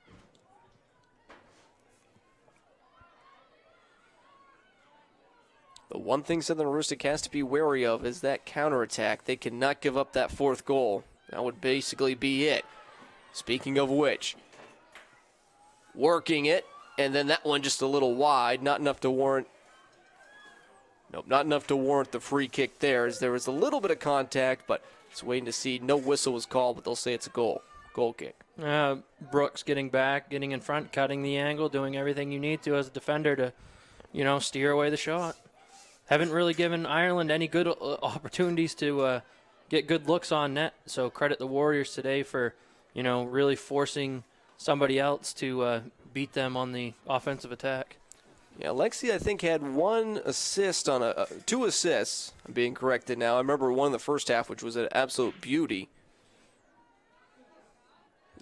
The one thing Southern Aroostook has to be wary of is that counterattack. They cannot give up that fourth goal. That would basically be it. Speaking of which, working it, and then that one just a little wide, not enough to warrant. Nope, not enough to warrant the free kick there, as there was a little bit of contact, but it's waiting to see. No whistle was called, but they'll say it's a goal. Goal kick. Brooks getting back, getting in front, cutting the angle, doing everything you need to as a defender to, steer away the shot. Haven't really given Ireland any good opportunities to get good looks on net, so credit the Warriors today for, really forcing somebody else to beat them on the offensive attack. Yeah, Lexi, I think, had one assist on two assists. I'm being corrected now. I remember one in the first half, which was an absolute beauty.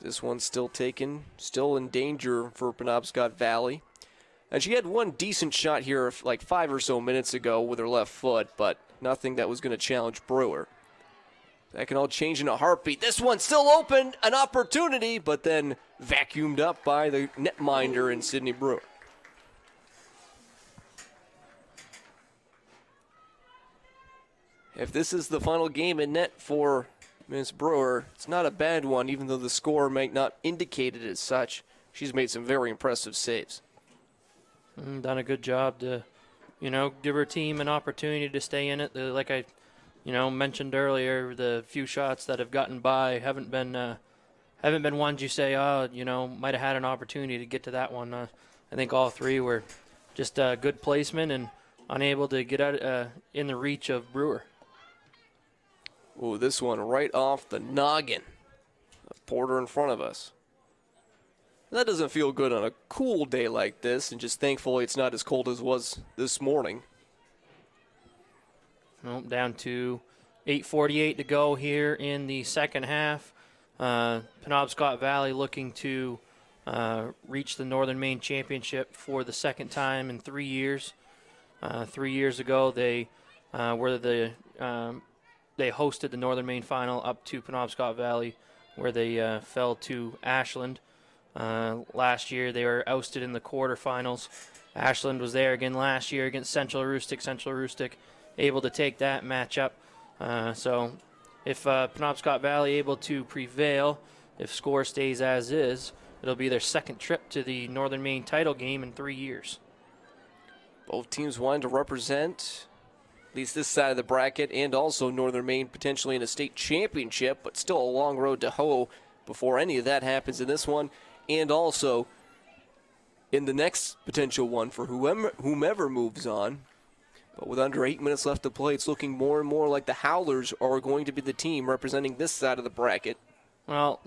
This one's still taken, still in danger for Penobscot Valley. And she had one decent shot here like 5 or so minutes ago with her left foot, but nothing that was going to challenge Brewer. That can all change in a heartbeat. This one's still open, an opportunity, but then vacuumed up by the netminder in Sydney Brewer. If this is the final game in net for Ms. Brewer, it's not a bad one, even though the score might not indicate it as such. She's made some very impressive saves. Done a good job to, give her team an opportunity to stay in it. Like I, mentioned earlier, the few shots that have gotten by haven't been ones you say, might have had an opportunity to get to that one. I think all three were just good placement and unable to get out in the reach of Brewer. Oh, this one right off the noggin. A Porter in front of us. That doesn't feel good on a cool day like this, and just thankfully it's not as cold as it was this morning. Well, down to 8:48 to go here in the second half. Penobscot Valley looking to reach the Northern Maine Championship for the second time in 3 years. 3 years ago, they they hosted the Northern Maine final up to Penobscot Valley, where they fell to Ashland. Last year, they were ousted in the quarterfinals. Ashland was there again last year against Central Aroostook. Central Aroostook able to take that matchup. So if Penobscot Valley able to prevail, if score stays as is, it'll be their second trip to the Northern Maine title game in 3 years. Both teams wanting to represent at least this side of the bracket, and also Northern Maine potentially in a state championship, but still a long road to hoe before any of that happens in this one, and also in the next potential one for whomever moves on. But with under 8 minutes left to play, it's looking more and more like the Howlers are going to be the team representing this side of the bracket. Well,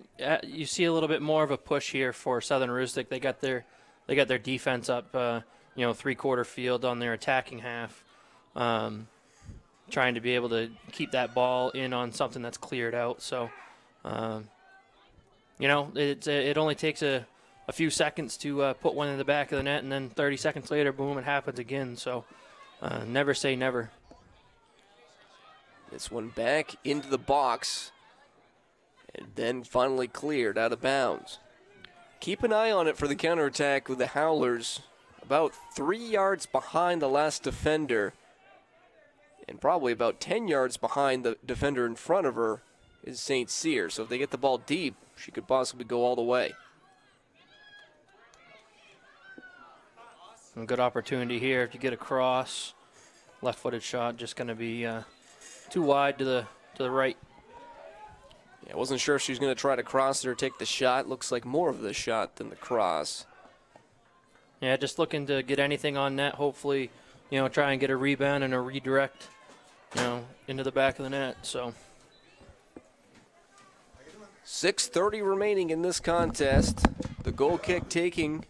you see a little bit more of a push here for Southern Aroostook. They got their defense up, three-quarter field on their attacking half, trying to be able to keep that ball in on something that's cleared out. So, it only takes a few seconds to put one in the back of the net, and then 30 seconds later, boom, it happens again. So, never say never. This one back into the box, and then finally cleared out of bounds. Keep an eye on it for the counterattack with the Howlers. About 3 yards behind the last defender, and probably about 10 yards behind the defender in front of her is St. Cyr. So if they get the ball deep, she could possibly go all the way. A good opportunity here to get across. Left-footed shot, just going to be too wide to the right. Yeah, I wasn't sure if she was going to try to cross it or take the shot. Looks like more of the shot than the cross. Yeah, just looking to get anything on net. Hopefully, try and get a rebound and a redirect, into the back of the net. So 6:30 remaining in this contest. The goal kick taking,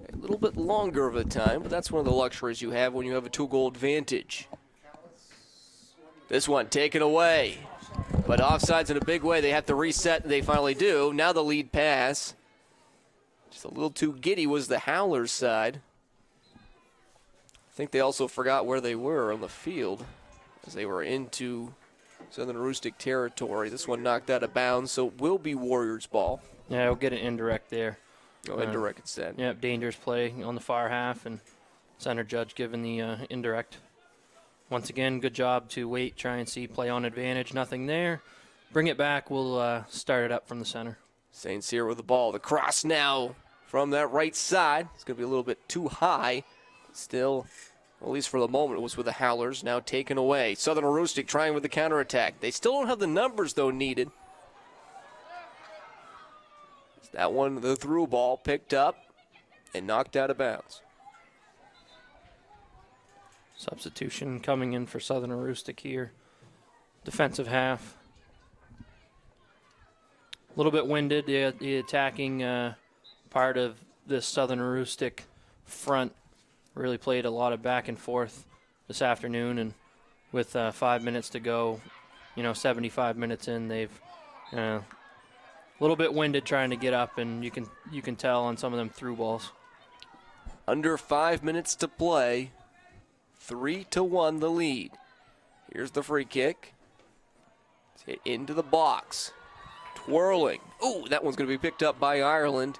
it little bit longer of a time, but that's one of the luxuries you have when you have a 2-goal advantage. This one taken away, but offsides in a big way. They have to reset, and they finally do. Now the lead pass. Just a little too giddy was the Howlers side. I think they also forgot where they were on the field as they were into Southern Aroostook territory. This one knocked out of bounds, so it will be Warriors ball. Yeah, we'll get an indirect there. Oh, indirect instead. Yep, dangerous play on the far half, and center judge given the indirect. Once again, good job to wait, try and see play on advantage. Nothing there. Bring it back. We'll start it up from the center. Saints here with the ball. The cross now from that right side. It's going to be a little bit too high. Still, at least for the moment, it was with the Howlers. Now taken away. Southern Aroostook trying with the counterattack. They still don't have the numbers, though, needed. That one, the through ball, picked up and knocked out of bounds. Substitution coming in for Southern Aroostook here. Defensive half. A little bit winded. The attacking part of this Southern Aroostook front really played a lot of back and forth this afternoon, and with 5 minutes to go, 75 minutes in, they've a little bit winded trying to get up, and you can tell on some of them through balls. Under 5 minutes to play, 3-1 the lead. Here's the free kick. It's hit into the box. Twirling. Oh, that one's going to be picked up by Ireland.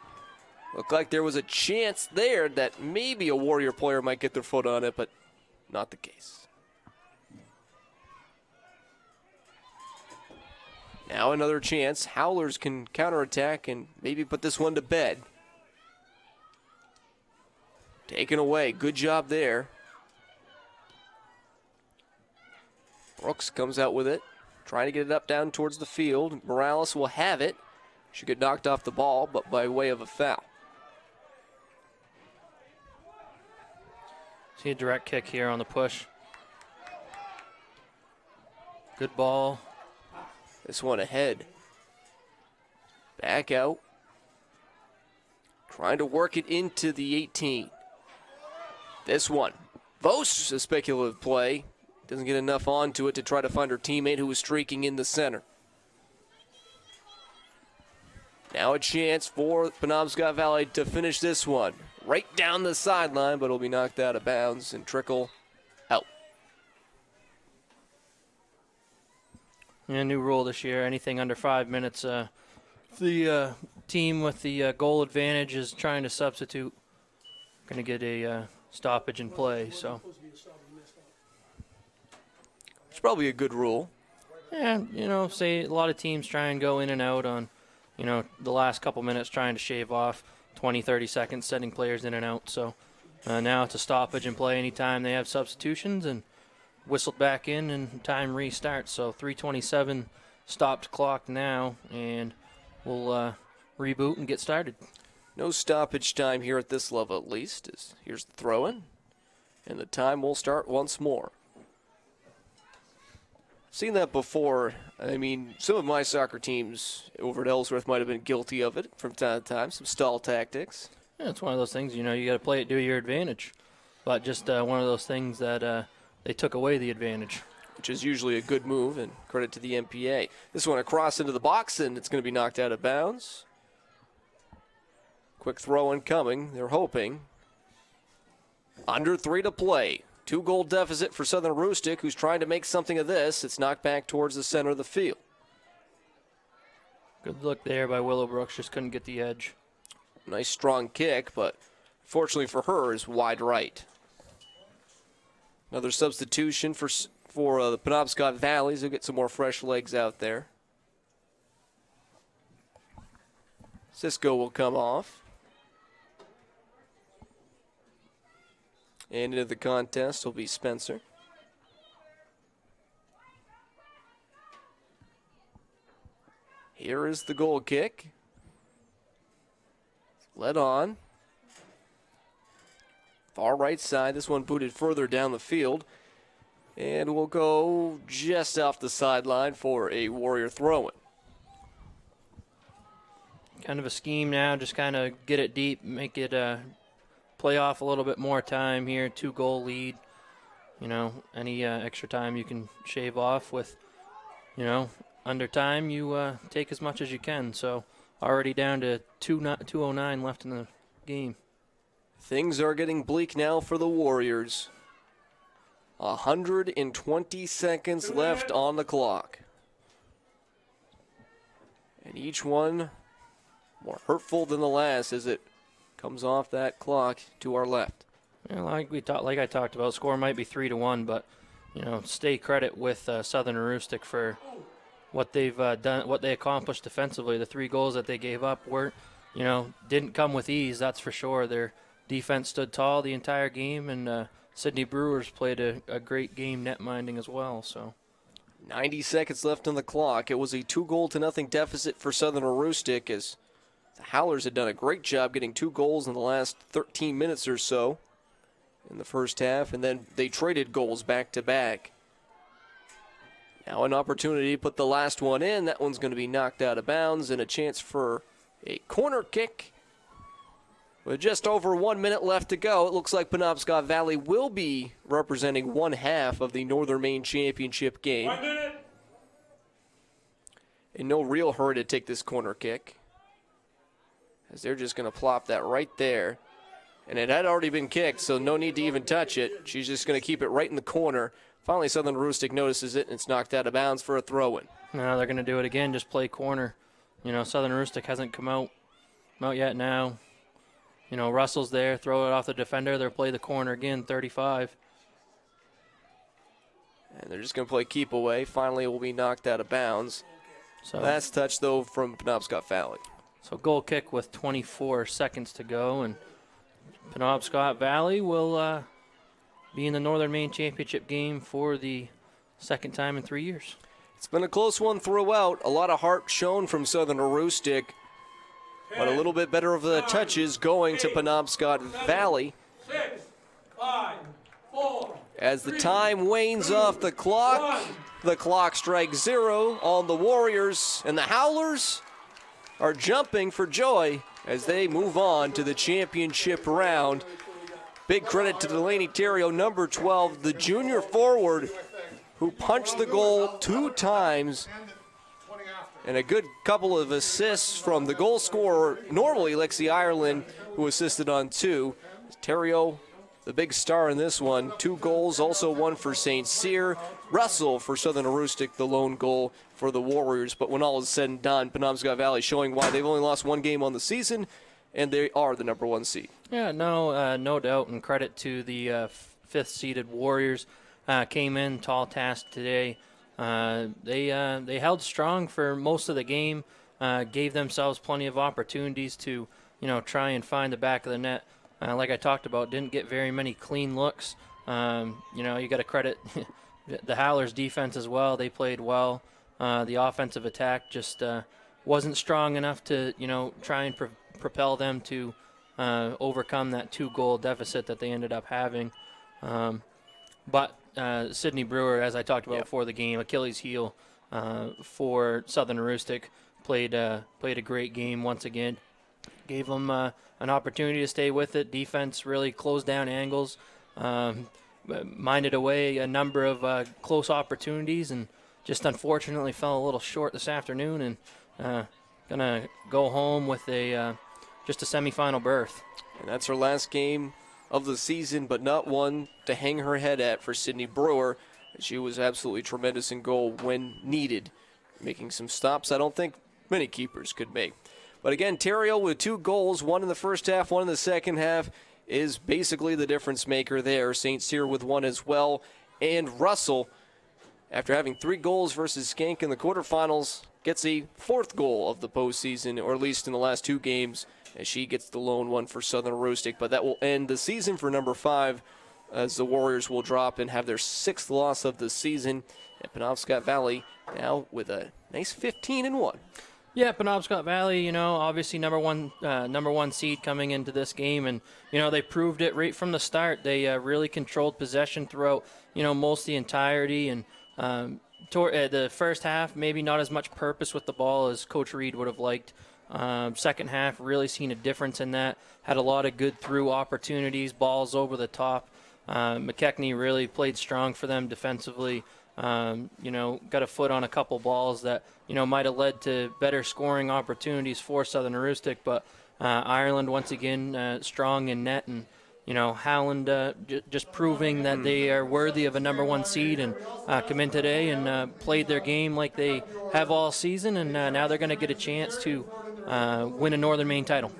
Looked like there was a chance there that maybe a Warrior player might get their foot on it, but not the case. Now another chance. Howlers can counterattack and maybe put this one to bed. Taken away. Good job there. Brooks comes out with it. Trying to get it up down towards the field. Morales will have it. Should get knocked off the ball, but by way of a foul. See a direct kick here on the push. Good ball. This one ahead. Back out. Trying to work it into the 18. This one. Vos, a speculative play. Doesn't get enough onto it to try to find her teammate who was streaking in the center. Now a chance for Penobscot Valley to finish this one. Right down the sideline, but it'll be knocked out of bounds and trickle out. Yeah, new rule this year, anything under 5 minutes. The team with the goal advantage is trying to substitute. Going to get a stoppage in play, so. It's probably a good rule. Yeah, say a lot of teams try and go in and out on, the last couple minutes trying to shave off 20, 30 seconds, setting players in and out. So now it's a stoppage in play anytime they have substitutions and whistled back in and time restarts. So 3:27 stopped clock now, and we'll reboot and get started. No stoppage time here at this level at least. Here's the throw-in, and the time will start once more. Seen that before. I mean, some of my soccer teams over at Ellsworth might have been guilty of it from time to time, some stall tactics. Yeah, it's one of those things, you got to play it to your advantage. But just one of those things that they took away the advantage. Which is usually a good move, and credit to the MPA. This one across into the box, and it's going to be knocked out of bounds. Quick throw incoming, they're hoping. Under 3 to play. 2-goal deficit for Southern Aroostook, who's trying to make something of this. It's knocked back towards the center of the field. Good look there by Willowbrooks, just couldn't get the edge. Nice strong kick, but fortunately for her is wide right. Another substitution for the Penobscot Valleys. They'll get some more fresh legs out there. Cisco will come off. And into the contest will be Spencer. Here is the goal kick. Led on. Far right side. This one booted further down the field. And we'll go just off the sideline for a Warrior throw-in. Kind of a scheme now, just kind of get it deep, make it play off a little bit more time here, 2-goal lead. You know, any extra time you can shave off with, you know, under time, you take as much as you can. So already down to 2:09 left in the game. Things are getting bleak now for the Warriors. 120 seconds left on the clock. And each one more hurtful than the last as it comes off that clock to our left. Yeah, like I talked about, score might be 3-1, but you know, stay credit with Southern Aroostook for what they've done, what they accomplished defensively. The 3 goals that they gave up didn't come with ease. That's for sure. Their defense stood tall the entire game, and Sydney Brewers played a great game net minding as well. So, 90 seconds left on the clock. It was a 2-0 deficit for Southern Aroostook as the Howlers had done a great job getting 2 goals in the last 13 minutes or so in the first half, and then they traded goals back to back. Now an opportunity to put the last one in. That one's going to be knocked out of bounds, and a chance for a corner kick. With just over 1 minute left to go, it looks like Penobscot Valley will be representing one half of the Northern Maine Championship game. 1 minute. In no real hurry to take this corner kick, as they're just going to plop that right there. And it had already been kicked, so no need to even touch it. She's just going to keep it right in the corner. Finally, Southern Aroostook notices it, and it's knocked out of bounds for a throw-in. Now they're going to do it again, just play corner. You know, Southern Aroostook hasn't come out yet now. You know, Russell's there, throw it off the defender. They'll play the corner again, 35. And they're just going to play keep away. Finally, it will be knocked out of bounds. So last touch, though, from Penobscot Valley. So goal kick with 24 seconds to go, and Penobscot Valley will be in the Northern Maine Championship game for the second time in 3 years. It's been a close one throughout. A lot of heart shown from Southern Aroostook, but a little bit better of the touches going to Penobscot Valley. 6, 5, 4. As the time wanes off the clock strikes 0 on the Warriors, and the Howlers are jumping for joy as they move on to the championship round. Big credit to Delaney Terrio, number 12, the junior forward who punched the goal 2 times, and a good couple of assists from the goal scorer, normally Lexi Ireland, who assisted on 2. Terrio, the big star in this one, 2 goals, also 1 for St. Cyr. Russell for Southern Aroostook, the lone goal for the Warriors. But when all is said and done, Penobscot Valley showing why they've only lost 1 game on the season, and they are the number 1 seed. Yeah, no doubt, and credit to the 5th-seeded Warriors. Came in tall task today. They held strong for most of the game, gave themselves plenty of opportunities to, try and find the back of the net. Like I talked about, didn't get very many clean looks. You got to credit the Howlers' defense as well. They played well. The offensive attack just wasn't strong enough to, try and propel them to overcome that 2-goal deficit that they ended up having. But Sydney Brewer, as I talked about before the game, Achilles heel for Southern Aroostook, played a great game once again. Gave them an opportunity to stay with it. Defense really closed down angles, minded away a number of close opportunities, and just unfortunately fell a little short this afternoon, and gonna go home with just a semifinal berth. And that's her last game of the season, but not one to hang her head at for Sydney Brewer. She was absolutely tremendous in goal when needed, making some stops I don't think many keepers could make. But again, Terrio with 2 goals, 1 in the first half, 1 in the second half, is basically the difference maker there. St. Cyr with 1 as well. And Russell, after having 3 goals versus Skank in the quarterfinals, gets a 4th goal of the postseason, or at least in the last 2 games, as she gets the lone one for Southern Aroostook. But that will end the season for number 5, as the Warriors will drop and have their 6th loss of the season. And Penobscot Valley now with a nice 15-1. Yeah, Penobscot Valley, obviously number one seed coming into this game, and they proved it right from the start. They really controlled possession throughout, most the entirety, and the first half maybe not as much purpose with the ball as Coach Reed would have liked. Second half, really seen a difference in that. Had a lot of good through opportunities, balls over the top. McKechnie really played strong for them defensively. Got a foot on a couple balls that, might have led to better scoring opportunities for Southern Aroostook. But Ireland, once again, strong in net. And, Howland just proving that they are worthy of a number 1 seed and come in today and played their game like they have all season. And now they're going to get a chance to win a Northern Maine title.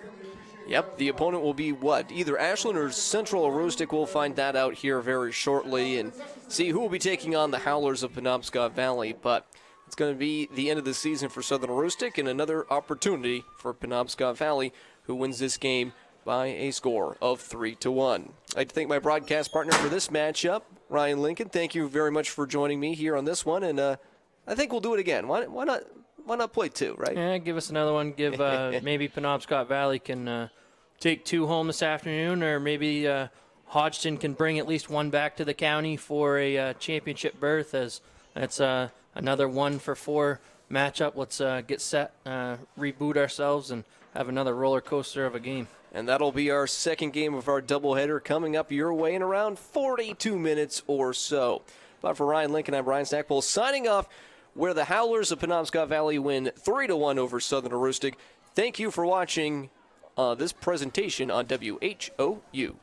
Yep, the opponent will be what? Either Ashland or Central Aroostook. We'll find that out here very shortly and see who will be taking on the Howlers of Penobscot Valley. But it's going to be the end of the season for Southern Aroostook and another opportunity for Penobscot Valley, who wins this game by a score of 3-1. I'd like to thank my broadcast partner for this matchup, Ryan Lincoln. Thank you very much for joining me here on this one, and I think we'll do it again. Why not play 2, right? Yeah, give us another one. Give maybe Penobscot Valley can take 2 home this afternoon, or maybe Hodgson can bring at least 1 back to the county for a championship berth, as that's another 1-for-4 matchup. Let's get set, reboot ourselves, and have another roller coaster of a game. And that'll be our second game of our doubleheader coming up your way in around 42 minutes or so. But for Ryan Lincoln, I'm Brian Stackpole signing off, where the Howlers of Penobscot Valley win 3-1 over Southern Aroostook. Thank you for watching this presentation on WHOU.